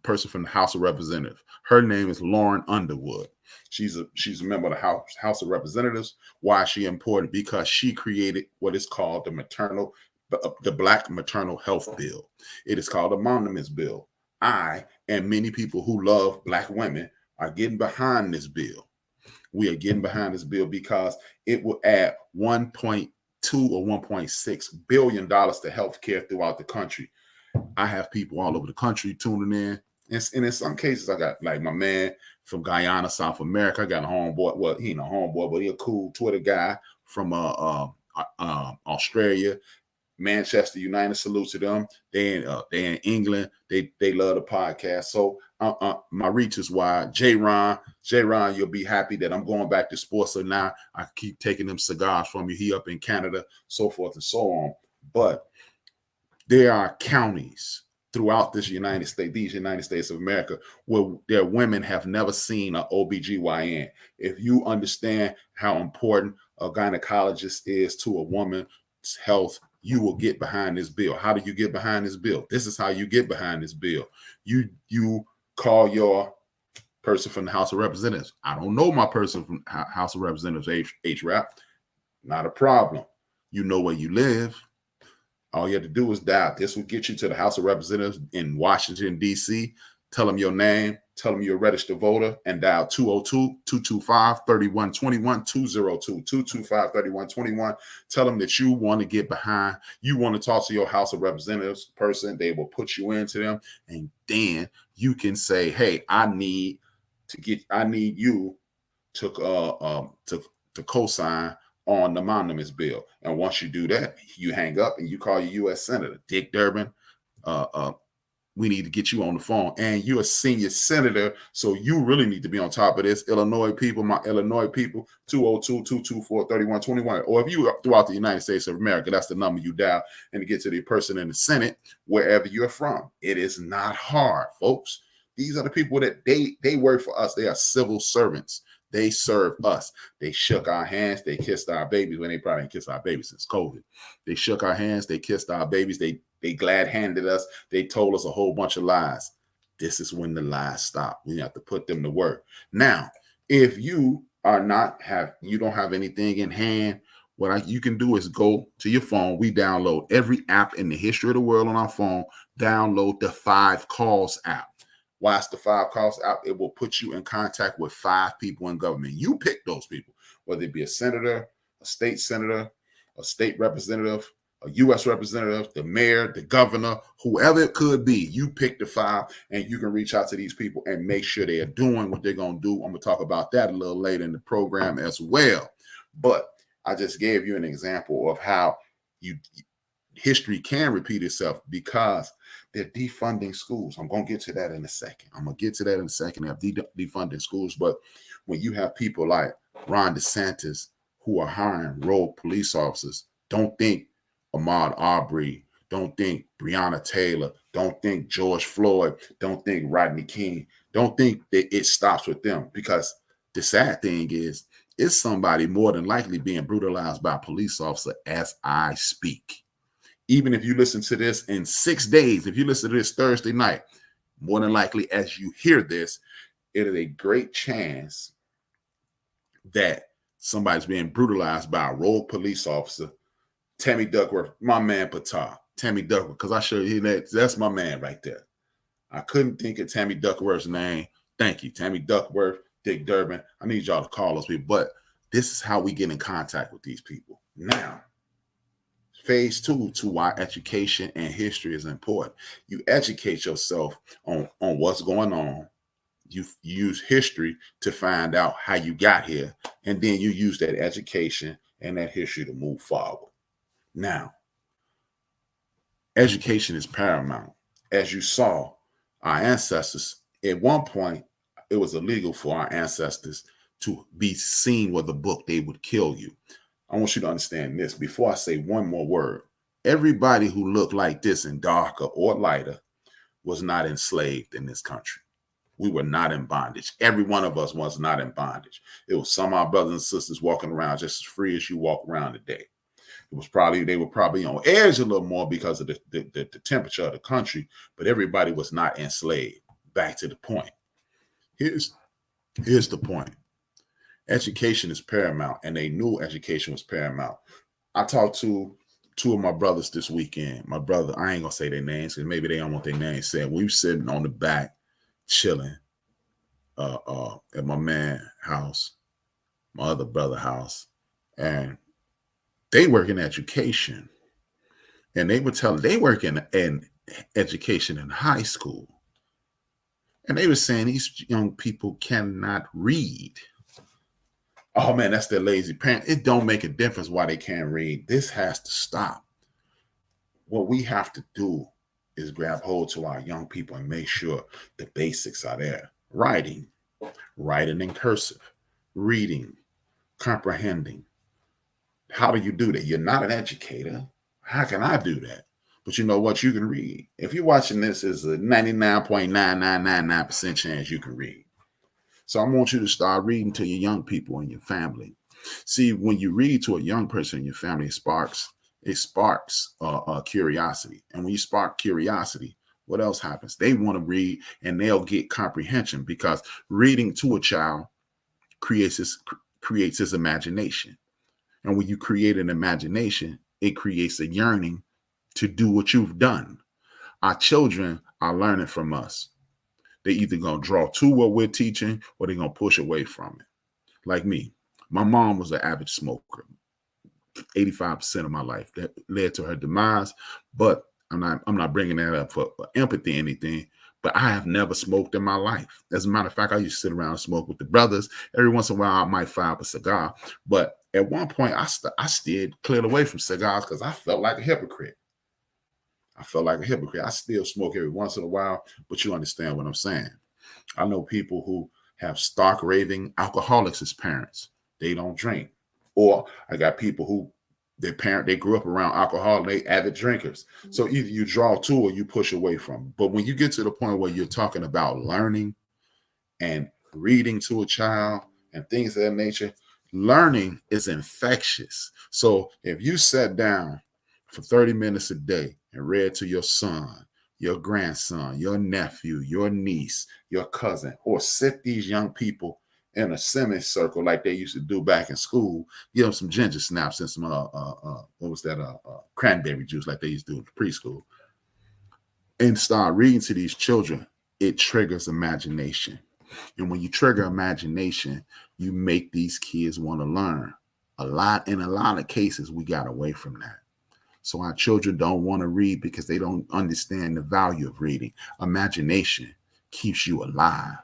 person from the House of Representatives. Her name is Lauren Underwood. She's a member of the House of Representatives. Why is she important? Because she created what is called the Black Maternal Health Bill. It is called the Monuments Bill. I and many people who love Black women are getting behind this bill. We are getting behind this bill because it will add $1.2 or $1.6 billion to healthcare throughout the country. I have people all over the country tuning in. And in some cases, I got like my man from Guyana, South America. I got a homeboy. Well, he ain't a homeboy, but he a cool Twitter guy from Australia, Manchester United. Salute to them. They in England. They love the podcast. So my reach is wide. J-Ron, you'll be happy that I'm going back to sports. So now I keep taking them cigars from you. He up in Canada, so forth and so on. But there are counties throughout these United States of America, where their women have never seen an OBGYN. If you understand how important a gynecologist is to a woman's health, you will get behind this bill. How do you get behind this bill? This is how you get behind this bill. You call your person from the House of Representatives. I don't know my person from House of Representatives, HRAP. Not a problem. You know where you live. All you have to do is dial. This will get you to the House of Representatives in Washington, D.C. Tell them your name. Tell them you're a registered voter, and dial 202-225-3121, 202-225-3121. Tell them that you want to get behind. You want to talk to your House of Representatives person. They will put you into them, and then you can say, "Hey, I need you to co-sign on the Monuments Bill." And once you do that, you hang up and you call your U.S. Senator Dick Durbin. We need to get you on the phone, and you're a senior senator, so you really need to be on top of this. Illinois people, my Illinois people, 202-224-3121. Or if you are throughout the United States of America, that's the number you dial, and to get to the person in the Senate, wherever you're from. It is not hard, folks. These are the people that they work for us. They are civil servants. They serve us. They shook our hands. They kissed our babies when they probably ain't kissed our babies since COVID. They shook our hands. They kissed our babies. They glad-handed us. They told us a whole bunch of lies. This is when the lies stop. We have to put them to work. Now, if you don't have anything in hand, what you can do is go to your phone. We download every app in the history of the world on our phone. Download the 5 Calls app. Why it's the 5 Calls app? It will put you in contact with 5 people in government. You pick those people, whether it be a senator, a state representative, a U.S. representative, the mayor, the governor, whoever it could be. You pick the 5 and you can reach out to these people and make sure they are doing what they're going to do. I'm going to talk about that a little later in the program as well. But I just gave you an example of how history can repeat itself because they're defunding schools. I'm going to get to that in a second. They're defunding schools. But when you have people like Ron DeSantis who are hiring rogue police officers, don't think Ahmaud Arbery, don't think Breonna Taylor, don't think George Floyd, don't think Rodney King, don't think that it stops with them, because the sad thing is, it's somebody more than likely being brutalized by a police officer as I speak. Even if you listen to this in 6 days, if you listen to this Thursday night, more than likely as you hear this, it is a great chance that somebody's being brutalized by a rogue police officer. Tammy Duckworth, my man Patah, Tammy Duckworth, because I showed you that's my man right there. I couldn't think of Tammy Duckworth's name. Thank you, Tammy Duckworth, Dick Durbin. I need y'all to call those people. But this is how we get in contact with these people. Now, phase 2 to why education and history is important. You educate yourself on what's going on. You use history to find out how you got here. And then you use that education and that history to move forward. Now, education is paramount. As you saw, our ancestors, at one point, it was illegal for our ancestors to be seen with a book. They would kill you. I want you to understand this before I say one more word. Everybody who looked like this and darker or lighter was not enslaved in this country. We were not in bondage. Every one of us was not in bondage. It was some of our brothers and sisters walking around just as free as you walk around today. They were probably on edge a little more because of the temperature of the country, but everybody was not enslaved. Back to the point. Here's the point. Education is paramount, and they knew education was paramount. I talked to 2 of my brothers this weekend. My brother, I ain't gonna say their names because maybe they don't want their names said. We were sitting on the back, chilling, at my man house, my other brother house, and they work in education, and they were telling they work in education in high school, and they were saying these young people cannot read. Oh man, that's their lazy parent. It don't make a difference why they can't read. This has to stop. What we have to do is grab hold to our young people and make sure the basics are there. Writing in cursive, reading, comprehending. How do you do that? You're not an educator. How can I do that? But you know what? You can read. If you're watching this, is a 99.9999% chance you can read. So I want you to start reading to your young people and your family. See, when you read to a young person in your family, it sparks curiosity. And when you spark curiosity, what else happens? They want to read and they'll get comprehension, because reading to a child creates his imagination. And when you create an imagination, it creates a yearning to do what you've done. Our children are learning from us. They're either going to draw to what we're teaching or they're going to push away from it. Like me, my mom was an avid smoker, 85% of my life. That led to her demise, but I'm not bringing that up for empathy or anything, but I have never smoked in my life. As a matter of fact, I used to sit around and smoke with the brothers. Every once in a while, I might fire up a cigar, but at one point, I steered clear away from cigars because I felt like a hypocrite. I still smoke every once in a while, but you understand what I'm saying. I know people who have stark raving alcoholics as parents. They don't drink. Or I got people who they grew up around alcohol, they avid drinkers. So either you draw to or you push away from. But when you get to the point where you're talking about learning and reading to a child and things of that nature, learning is infectious. So if you sat down for 30 minutes a day and read to your son, your grandson, your nephew, your niece, your cousin, or sit these young people in a semicircle like they used to do back in school, give them some ginger snaps and some cranberry juice like they used to do in preschool, and start reading to these children, it triggers imagination. And when you trigger imagination, you make these kids want to learn. In a lot of cases, we got away from that. So our children don't want to read because they don't understand the value of reading. Imagination keeps you alive.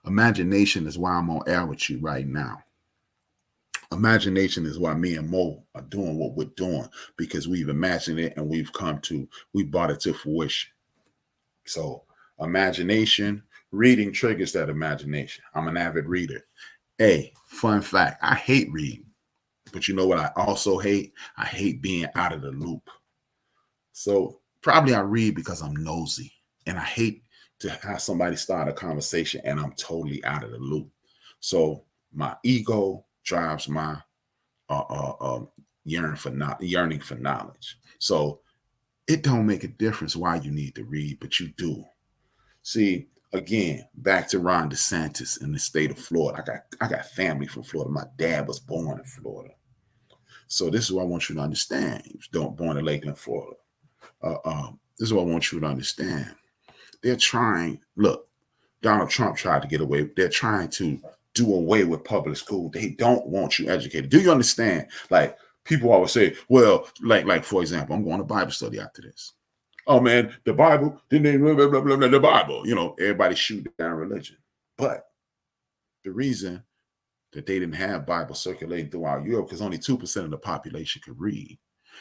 Imagination is why I'm on air with you right now. Imagination is why me and Mo are doing what we're doing, because we've imagined it and we brought it to fruition. So imagination, reading triggers that imagination. I'm an avid reader. Hey, fun fact, I hate reading. But you know what I also hate? I hate being out of the loop. So probably I read because I'm nosy, and I hate to have somebody start a conversation and I'm totally out of the loop. So my ego drives my yearning for knowledge. So it don't make a difference why you need to read, but you do. See, again, back to Ron DeSantis in the state of Florida. I got family from Florida. My dad was born in Florida. So this is what I want you to understand. He was born in Lakeland, Florida. This is what I want you to understand. They're trying, look, Donald Trump tried to get away. They're trying to do away with public school. They don't want you educated. Do you understand? Like, people always say, well, like for example, I'm going to Bible study after this. Oh man, the Bible, the Bible, everybody shoot down religion. But the reason that they didn't have Bible circulating throughout Europe, because only 2% of the population could read.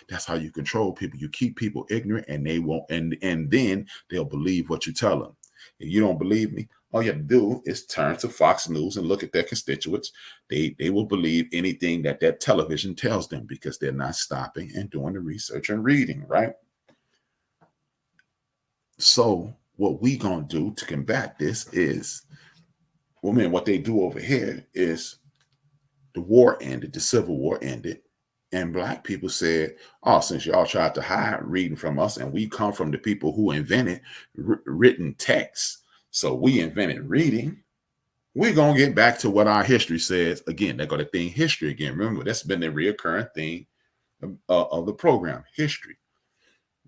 That's how you control people. You keep people ignorant, and they won't, and then they'll believe what you tell them. If you don't believe me, all you have to do is turn to Fox News and look at their constituents. They will believe anything that television tells them, because they're not stopping and doing the research and reading, right? So what we gonna do to combat this is, well, man, what they do over here is the war ended, the Civil War ended, and Black people said, oh, since y'all tried to hide reading from us, and we come from the people who invented written text, so we invented reading, we're going to get back to what our history says. Again, they're going to think history again. Remember, that's been the reoccurring thing of the program, history.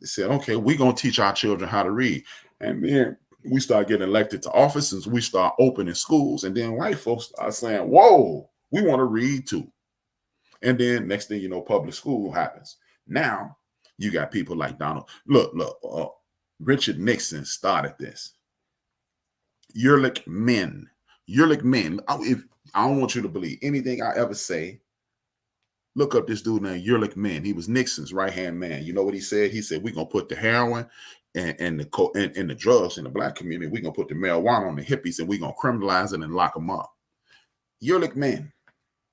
They said, okay, we're going to teach our children how to read. And then we start getting elected to offices, we start opening schools, and then white folks start saying, whoa, we want to read too. And then next thing you know, public school happens. Now you got people like Donald. Look, Richard Nixon started this. Ehrlich Men. If I don't want you to believe anything I ever say, look up this dude named Ehrlich Men. He was Nixon's right-hand man. You know what he said? He said, we're going to put the heroin and the drugs in the Black community. We're going to put the marijuana on the hippies, and we're going to criminalize it and lock them up. Ehrlich Men.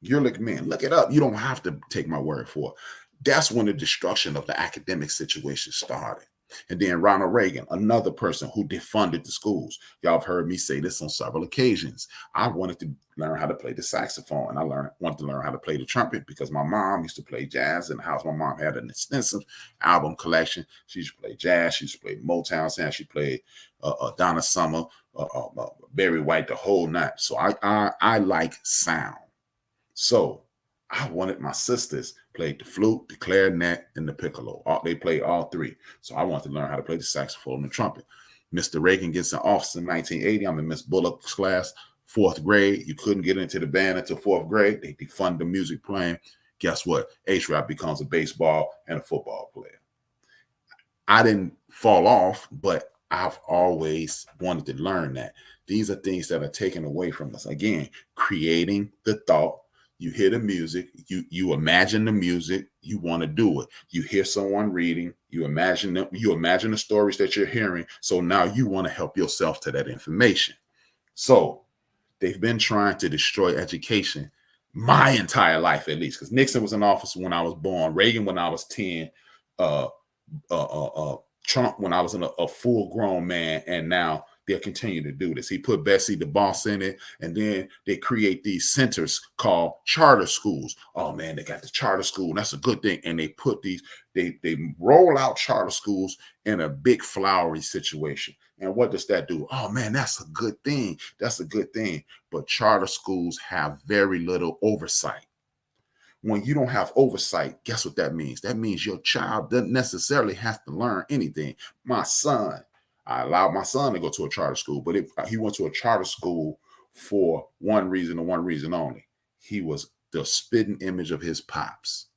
Look it up. You don't have to take my word for it. That's when the destruction of the academic situation started. And then Ronald Reagan, another person who defunded the schools. Y'all have heard me say this on several occasions. I wanted to learn how to play the saxophone, and I wanted to learn how to play the trumpet because my mom used to play jazz in the house. My mom had an extensive album collection. She used to play jazz. She used to play Motown sound. She played Donna Summer, Barry White, the whole night. So I like sound. So I wanted my sisters played the flute, the clarinet, and the piccolo. They played all three. So I wanted to learn how to play the saxophone and the trumpet. Mr. Reagan gets in office in 1980. I'm in Miss Bullock's class, 4th grade. You couldn't get into the band until 4th grade. They defund the music playing. Guess what? H-Rap becomes a baseball and a football player. I didn't fall off, but I've always wanted to learn that. These are things that are taken away from us. Again, creating the thought. You hear the music, you imagine the music, you want to do it. You hear someone reading, you imagine the stories that you're hearing. So now you want to help yourself to that information. So they've been trying to destroy education my entire life, at least, because Nixon was in office when I was born, Reagan when I was 10, Trump when I was a full-grown man, and now they'll continue to do this. He put Betsy DeVos in it, and then they create these centers called charter schools. Oh man, they got the charter school. That's a good thing. And they put these, they roll out charter schools in a big flowery situation. And what does that do? Oh man, that's a good thing. That's a good thing. But charter schools have very little oversight. When you don't have oversight, guess what that means? That means your child doesn't necessarily have to learn anything. My son, I allowed my son to go to a charter school, but he went to a charter school for one reason and one reason only. He was the spitting image of his pops.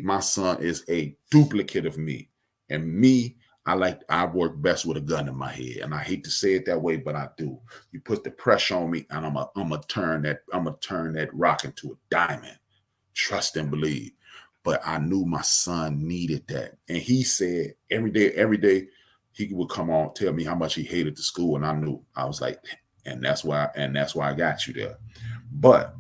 My son is a duplicate of me. And me, I work best with a gun in my head. And I hate to say it that way, but I do. You put the pressure on me, and I'm gonna turn that rock into a diamond. Trust and believe. But I knew my son needed that. And he said every day, he would come on, tell me how much he hated the school. And I knew. I was like, and that's why I got you there. But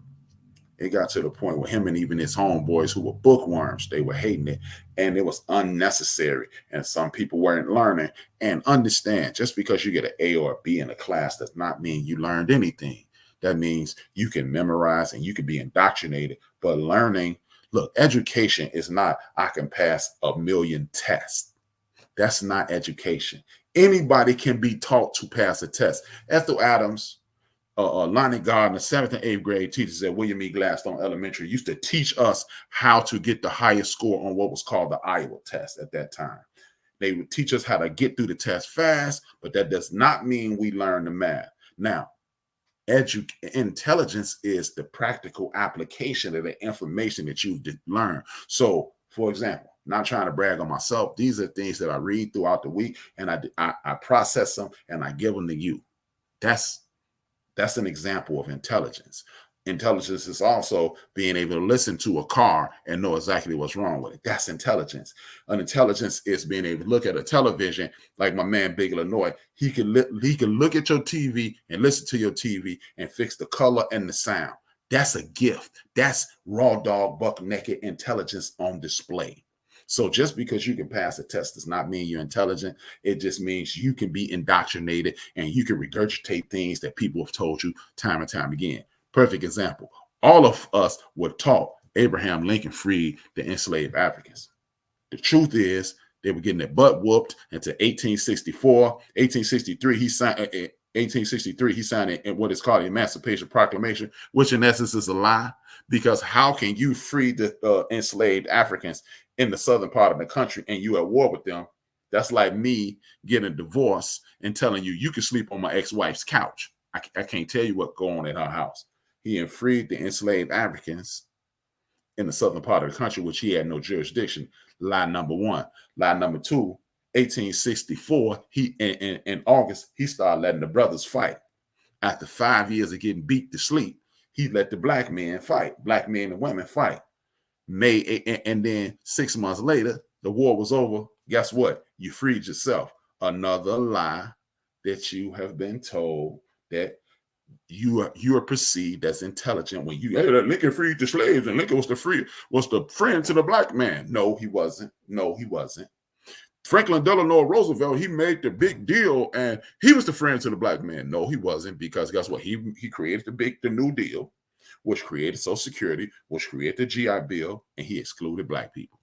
it got to the point where him and even his homeboys who were bookworms, they were hating it, and it was unnecessary. And some people weren't learning. And understand, just because you get an A or a B in a class does not mean you learned anything. That means you can memorize and you can be indoctrinated. But learning, look, education is not, I can pass 1,000,000 tests. That's not education. Anybody can be taught to pass a test. Ethel Adams, Lonnie Gardner, 7th and 8th grade teachers at William E. Gladstone Elementary used to teach us how to get the highest score on what was called the Iowa test at that time. They would teach us how to get through the test fast, but that does not mean we learn the math. Now, intelligence is the practical application of the information that you've learned. So, for example, not trying to brag on myself, these are things that I read throughout the week, and I process them and I give them to you. That's an example of intelligence. Intelligence is also being able to listen to a car and know exactly what's wrong with it. That's intelligence. An intelligence is being able to look at a television like my man Big Illinois. He can look at your TV and listen to your TV and fix the color and the sound. That's a gift. That's raw dog, buck naked intelligence on display. So just because you can pass a test does not mean you're intelligent. It just means you can be indoctrinated and you can regurgitate things that people have told you time and time again. Perfect example. All of us were taught Abraham Lincoln freed the enslaved Africans. The truth is they were getting their butt whooped until 1864. 1863, he signed in what is called the Emancipation Proclamation, which in essence is a lie, because how can you free the enslaved Africans in the southern part of the country and you at war with them? That's like me getting a divorce and telling you can sleep on my ex-wife's couch. I can't tell you what's going on at her house. He had freed the enslaved Africans in the southern part of the country, which he had no jurisdiction. Lie number one. Lie number two, 1864, in August, he started letting the brothers fight. After 5 years of getting beat to sleep, he let the black men fight. Black men and women fight. And then 6 months later, the war was over. Guess what? You freed yourself. Another lie that you have been told, that you are perceived as intelligent when Lincoln freed the slaves and Lincoln was the friend to the black man. No, he wasn't. Franklin Delano Roosevelt, he made the big deal and he was the friend to the black man. No, he wasn't, because guess what? He created the New Deal, which created Social Security, which created the GI Bill, and he excluded black people.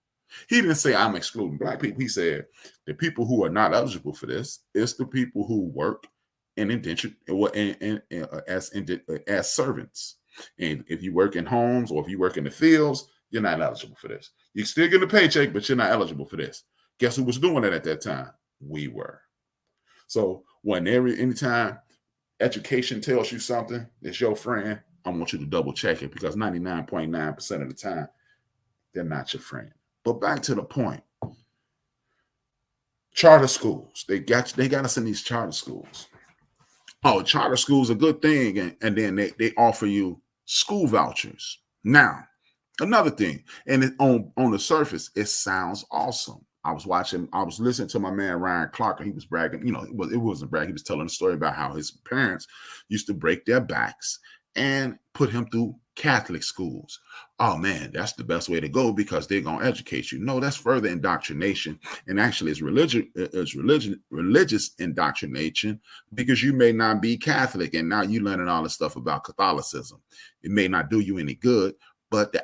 He didn't say I'm excluding black people. He said the people who are not eligible for this is the people who work in indentured as servants. And if you work in homes or if you work in the fields, you're not eligible for this. You still get a paycheck, but you're not eligible for this. Guess who was doing it at that time? We were. So anytime education tells you something that's your friend, I want you to double check it, because 99.9% of the time, they're not your friend. But back to the point. Charter schools. They got us in these charter schools. Oh, charter schools are a good thing, and then they offer you school vouchers. Now, another thing, and on the surface, it sounds awesome. I was listening to my man Ryan Clark, and he was bragging. It wasn't bragging. He was telling a story about how his parents used to break their backs and put him through Catholic schools. Oh man, that's the best way to go, because they're gonna educate you. No, that's further indoctrination, and actually, it's religious indoctrination, because you may not be Catholic, and now you're learning all this stuff about Catholicism. It may not do you any good, but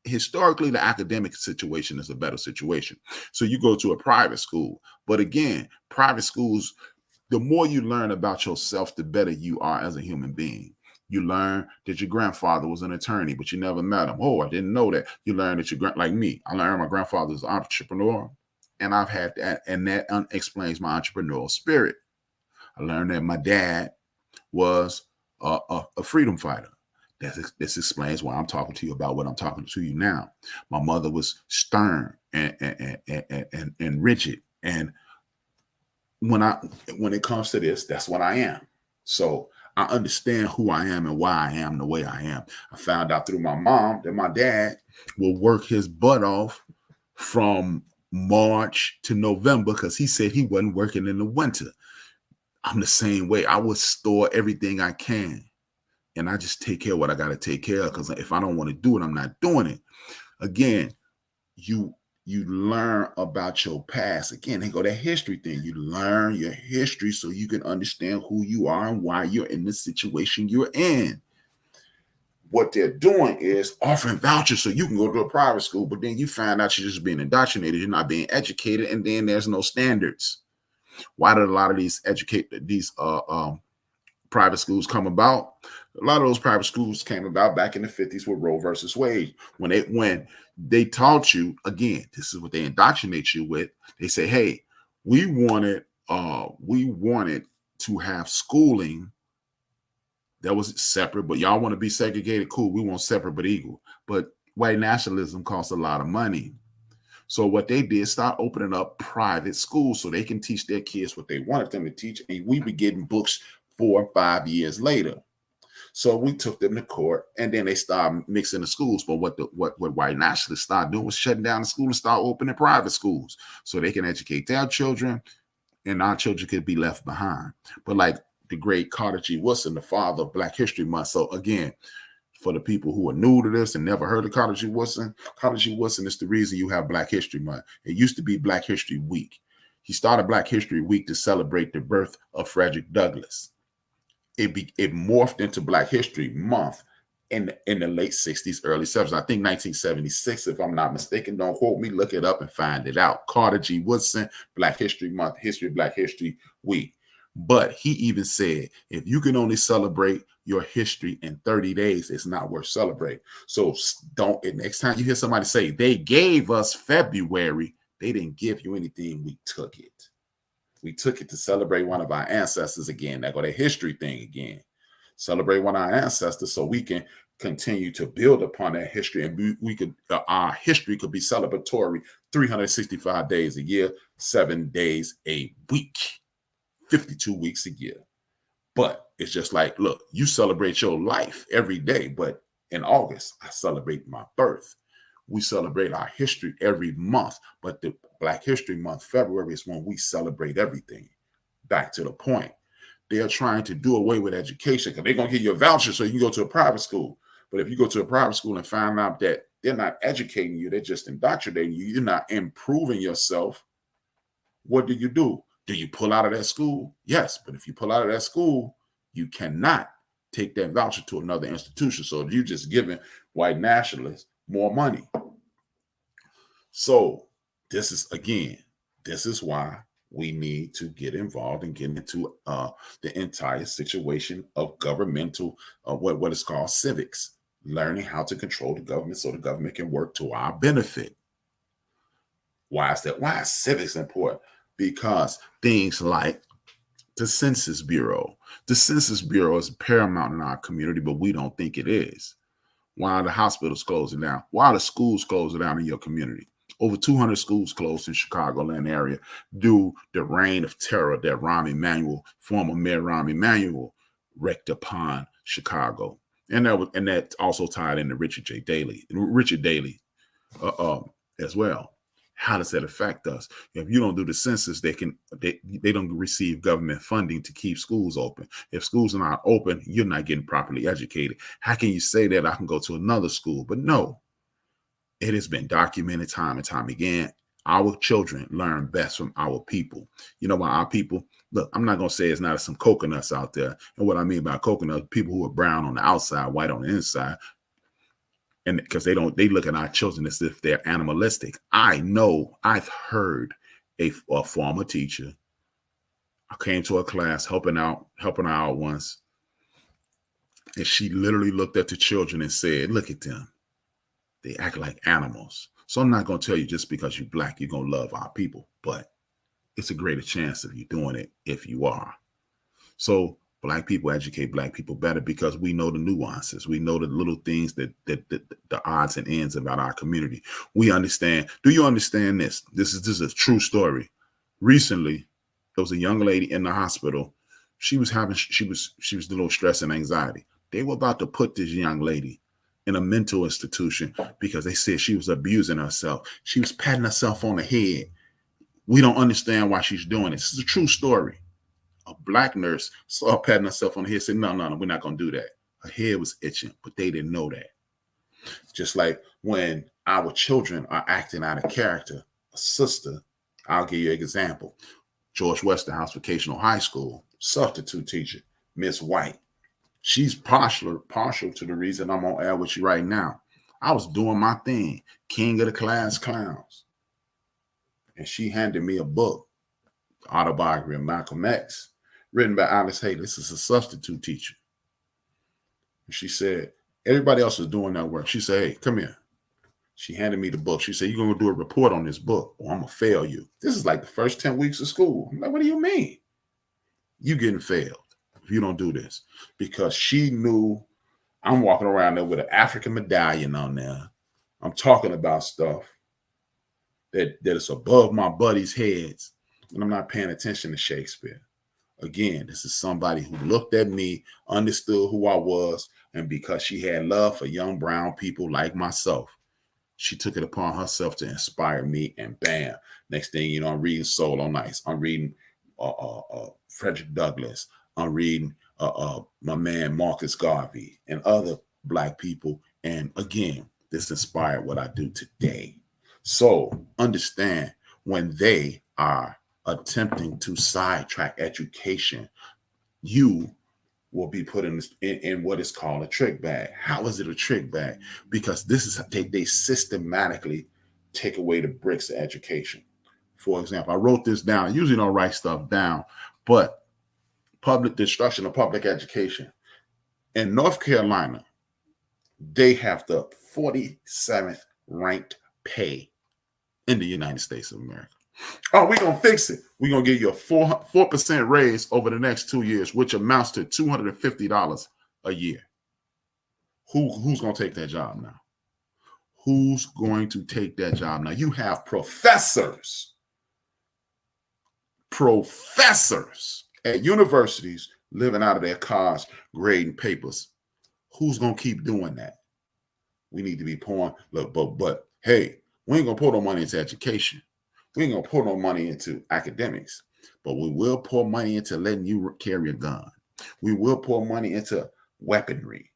historically, the academic situation is a better situation. So you go to a private school, but again, private schools, the more you learn about yourself, the better you are as a human being. You learn that your grandfather was an attorney, but you never met him. Oh, I didn't know that. You learn that like me, I learned my grandfather was an entrepreneur, and I've had that, and that explains my entrepreneurial spirit. I learned that my dad was a freedom fighter. This explains why I'm talking to you about what I'm talking to you now. My mother was stern and rigid. And when it comes to this, that's what I am. So I understand who I am and why I am the way I am. I found out through my mom that my dad will work his butt off from March to November because he said he wasn't working in the winter. I'm the same way. I would store everything I can, and I just take care of what I got to take care of, because if I don't want to do it, I'm not doing it. Again, you learn about your past. Again, they go that history thing. You learn your history so you can understand who you are and why you're in the situation you're in. What they're doing is offering vouchers so you can go to a private school, but then you find out you're just being indoctrinated, you're not being educated, and then there's no standards. Why did a lot of these private schools come about? A lot of those private schools came about back in the 50s with Roe versus Wade. When they taught you, again, this is what they indoctrinate you with. They say, hey, we wanted to have schooling that was separate, but y'all want to be segregated. Cool. We want separate but equal. But white nationalism costs a lot of money. So what they did, start opening up private schools so they can teach their kids what they wanted them to teach. And we be getting books 4 or 5 years later. So we took them to court, and then they started mixing the schools. But what white nationalists started doing was shutting down the school and start opening private schools so they can educate their children, and our children could be left behind. But like the great Carter G. Woodson, the father of Black History Month. So again, for the people who are new to this and never heard of Carter G. Woodson is the reason you have Black History Month. It used to be Black History Week. He started Black History Week to celebrate the birth of Frederick Douglass. It morphed into Black History Month in the late 60s, early 70s. I think 1976, if I'm not mistaken. Don't quote me. Look it up and find it out. Carter G. Woodson, Black History Month, History of Black History Week. But he even said, if you can only celebrate your history in 30 days, it's not worth celebrating. So next time you hear somebody say, they gave us February, they didn't give you anything. We took it. We took it to celebrate one of our ancestors again. That go the history thing again. Celebrate one of our ancestors so we can continue to build upon that history, and our history could be celebratory 365 days a year, 7 days a week, 52 weeks a year. But it's just like, look, you celebrate your life every day, but in August, I celebrate my birth. We celebrate our history every month, but the Black History Month, February, is when we celebrate everything. Back to the point. They're trying to do away with education because they're going to give you a voucher so you can go to a private school. But if you go to a private school and find out that they're not educating you, they're just indoctrinating you, you're not improving yourself, what do? Do you pull out of that school? Yes, but if you pull out of that school, you cannot take that voucher to another institution. So you're just giving white nationalists more money. So this is why we need to get involved and get into the entire situation of governmental, what is called civics, learning how to control the government so the government can work to our benefit. Why is that? Why is civics important? Because things like the Census Bureau. The Census Bureau is paramount in our community, but we don't think it is. Why are the hospitals closing down? Why are the schools closing down in your community? Over 200 schools closed in Chicagoland area due to the reign of terror that former Mayor Rahm Emanuel, wreaked upon Chicago. And that also tied into Richard Daley as well. How does that affect us? If you don't do the census, they don't receive government funding to keep schools open. If schools are not open, you're not getting properly educated. How can you say that I can go to another school? But no, it has been documented time and time again. Our children learn best from our people. You know why our people? Look, I'm not going to say it's not some coconuts out there. And what I mean by coconuts, people who are brown on the outside, white on the inside. And because they look at our children as if they're animalistic. I know I've heard a former teacher. I came to a class helping out once. And she literally looked at the children and said, look at them. They act like animals. So I'm not going to tell you just because you're Black, you're going to love our people. But it's a greater chance of you doing it if you are. So Black people educate Black people better because we know the nuances. We know the little things that the odds and ends about our community. We understand. Do you understand this? This is a true story. Recently, there was a young lady in the hospital. She was a little stress and anxiety. They were about to put this young lady in a mental institution because they said she was abusing herself. She was patting herself on the head. We don't understand why she's doing it. This is a true story. A Black nurse saw her patting herself on the head, said, no, we're not going to do that. Her head was itching, but they didn't know that. Just like when our children are acting out of character, a sister, I'll give you an example. George Westerhouse Vocational High School, substitute teacher, Miss White. She's partial to the reason I'm on air with you right now. I was doing my thing, king of the class clowns. And she handed me a book, Autobiography of Malcolm X, written by Alice Hay. This is a substitute teacher. And she said, everybody else is doing that work. She said, hey, come here. She handed me the book. She said, you're going to do a report on this book or I'm going to fail you. This is like the first 10 weeks of school. I'm like, what do you mean? You getting failed if you don't do this. Because she knew I'm walking around there with an African medallion on there. I'm talking about stuff that is above my buddies' heads. And I'm not paying attention to Shakespeare. Again, this is somebody who looked at me, understood who I was, and because she had love for young brown people like myself, she took it upon herself to inspire me, and bam, next thing you know, I'm reading Soul on Ice. I'm reading Frederick Douglass. I'm reading my man Marcus Garvey and other Black people. And again, this inspired what I do today. So understand, when they are attempting to sidetrack education, you will be put in what is called a trick bag. How is it a trick bag? Because this is they systematically take away the bricks of education. For example, I wrote this down. I usually don't write stuff down, but destruction of public education. In North Carolina, they have the 47th ranked pay in the United States of America. Oh, we're going to fix it. We're going to give you a 4% raise over the next 2 years, which amounts to $250 a year. Who's going to take that job now? Who's going to take that job now? You have professors at universities living out of their cars, grading papers. Who's going to keep doing that? We need to be pouring. Look, but hey, we ain't going to pour no money into education. We ain't going to pour no money into academics, but we will pour money into letting you carry a gun. We will pour money into weaponry.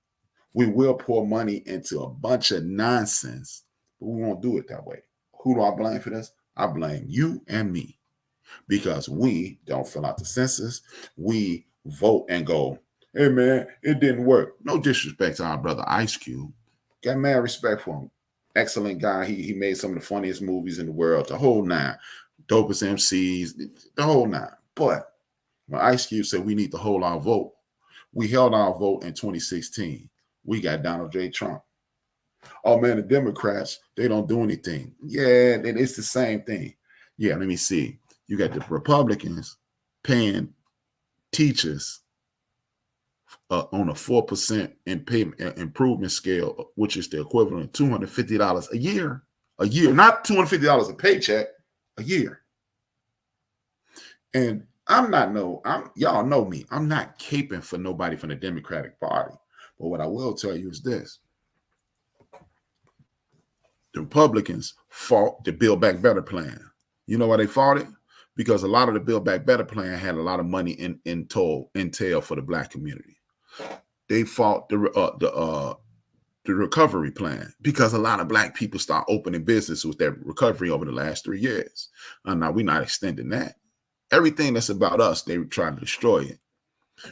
We will pour money into a bunch of nonsense, but we won't do it that way. Who do I blame for this? I blame you and me, because we don't fill out the census. We vote and go, hey, man, it didn't work. No disrespect to our brother Ice Cube. Got mad respect for him. Excellent guy. He made some of the funniest movies in the world, the whole nine. Dopest MCs, the whole nine. But when Ice Cube said we need to hold our vote, we held our vote in 2016. We got Donald J. Trump. Oh, man, the Democrats, they don't do anything. Yeah, it's the same thing. Yeah, let me see. You got the Republicans paying teachers on a 4% improvement scale, which is the equivalent of $250 a year, not $250 a paycheck, a year. And y'all know me. I'm not caping for nobody from the Democratic Party. But what I will tell you is this. The Republicans fought the Build Back Better plan. You know why they fought it? Because a lot of the Build Back Better plan had a lot of money in entail for the Black community. They fought the recovery plan because a lot of Black people start opening business with their recovery over the last 3 years. Now we're not extending that. Everything that's about us, they try to destroy it.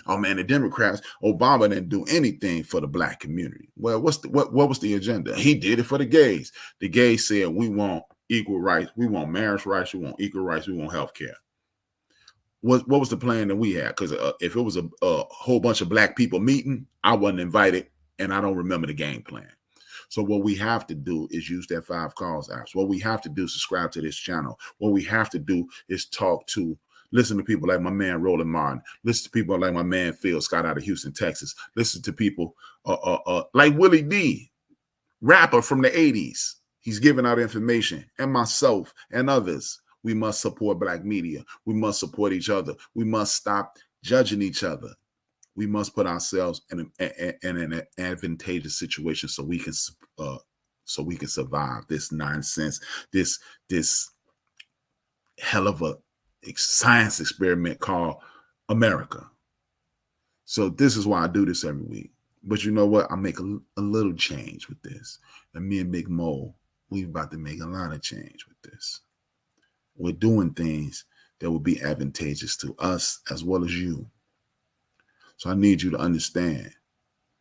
Oh man, the Democrats, Obama didn't do anything for the Black community. Well, what was the agenda? He did it for the gays. The gays said we want equal rights, we want marriage rights, we want equal rights, we want health care. What was the plan that we had? Because if it was a whole bunch of Black people meeting, I wasn't invited, and I don't remember the game plan. So what we have to do is use that 5 Calls apps. What we have to do is subscribe to this channel. What we have to do is talk to Listen to people like my man Roland Martin. Listen to people like my man Phil Scott out of Houston, Texas. Listen to people like Willie D, rapper from the 80s. He's giving out information, and myself and others. We must support Black media. We must support each other. We must stop judging each other. We must put ourselves in an advantageous situation so we can survive this nonsense, this hell of a science experiment called America. So this is why I do this every week. But you know what? I make a little change with this. And me and Big Mo, we're about to make a lot of change with this. We're doing things that will be advantageous to us as well as you. So I need you to understand.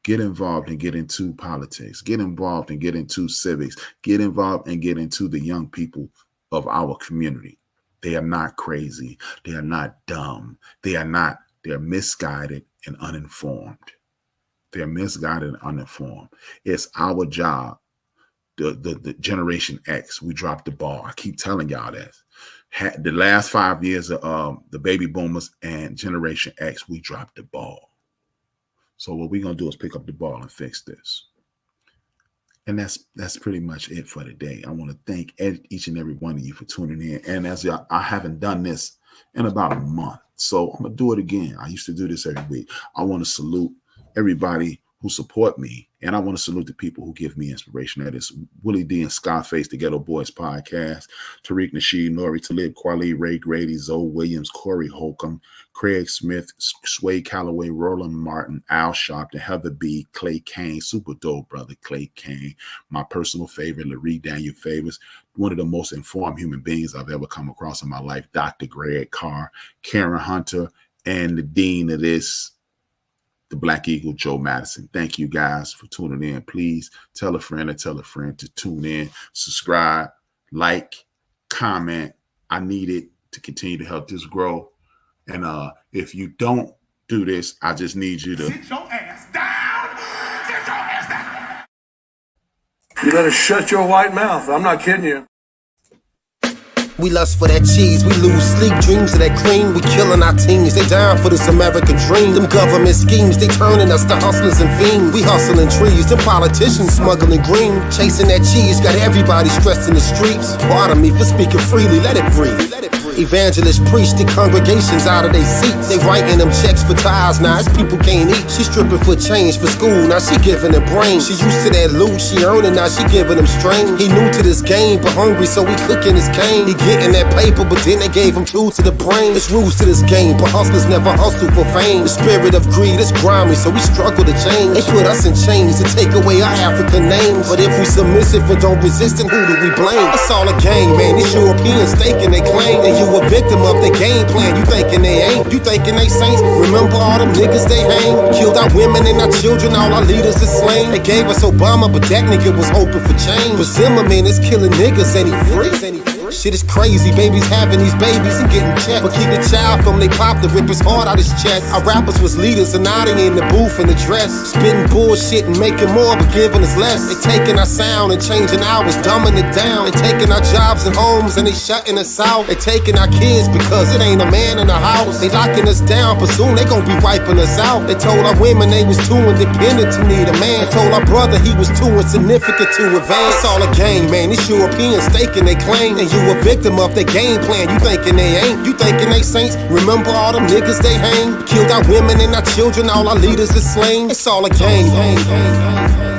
Get involved and get into politics. Get involved and get into civics. Get involved and get into the young people of our community. They are not crazy. They are not dumb. They're misguided and uninformed. They're misguided and uninformed. It's our job. The Generation X, we dropped the ball. I keep telling y'all that. The last 5 years of the baby boomers and Generation X, we dropped the ball. So what we're going to do is pick up the ball and fix this. And that's pretty much it for today. I want to thank each and every one of you for tuning in. And as I haven't done this in about a month, so I'm going to do it again. I used to do this every week. I want to salute everybody who support me. And I want to salute the people who give me inspiration. That is Willie D and Scarface, the Ghetto Boys podcast, Tariq Nasheed, Nori Talib, Kweli, Ray Grady, Zoe Williams, Corey Holcomb, Craig Smith, Sway Calloway, Roland Martin, Al Sharpton, Heather B, Clay Kane, Super Dope Brother Clay Kane, my personal favorite, Larry Daniel Favors, one of the most informed human beings I've ever come across in my life, Dr. Greg Carr, Karen Hunter, and the dean of this, the Black Eagle, Joe Madison. Thank you guys for tuning in. Please tell a friend to tune in, subscribe, like, comment. I need it to continue to help this grow. And if you don't do this, I just need you to sit your ass down. Sit your ass down. You better shut your white mouth. I'm not kidding you. We lust for that cheese, we lose sleep, dreams of that cream. We killing our teens, they dying for this American dream. Them government schemes, they turning us to hustlers and fiends. We hustling trees, them politicians smuggling green. Chasing that cheese, got everybody stressed in the streets. Pardon me for speaking freely, let it breathe. Evangelists preach the congregations out of their seats. They writing them checks for tithes, now it's people can't eat. She stripping for change for school, now she giving them brain. She used to that loot, she earning, now she giving them strain. He new to this game, but hungry, so he cooking his cane. He getting that paper, but then they gave him two to the brain. It's rules to this game, but hustlers never hustle for fame. The spirit of greed is grimy, so we struggle to change. They put us in chains to take away our African names. But if we submissive and don't resist, then who do we blame? It's all a game, man. These Europeans staking they claim. And you a victim of their game plan. You thinking they ain't? You thinking they saints? Remember all them niggas they hang? Killed our women and our children, all our leaders is slain. They gave us Obama, but that nigga was hoping for change. But Zimmerman is killing niggas and he free. Shit is crazy, babies having these babies and getting checked. But keep the child from they pop to rip his heart out his chest. Our rappers was leaders and now they in the booth and the dress. Spitting bullshit and making more but giving us less. They taking our sound and changing ours, dumbing it down. They taking our jobs and homes and they shutting us out. They taking our kids because it ain't a man in the house. They locking us down, but soon they gon' be wiping us out. They told our women they was too independent to need a man. They told our brother he was too insignificant to advance. It's all a game, man. These Europeans staking they claim. And you a victim of their game plan. You thinking they ain't? You thinking they saints? Remember all them niggas they hang? Killed our women and our children, all our leaders is slain. It's all a game.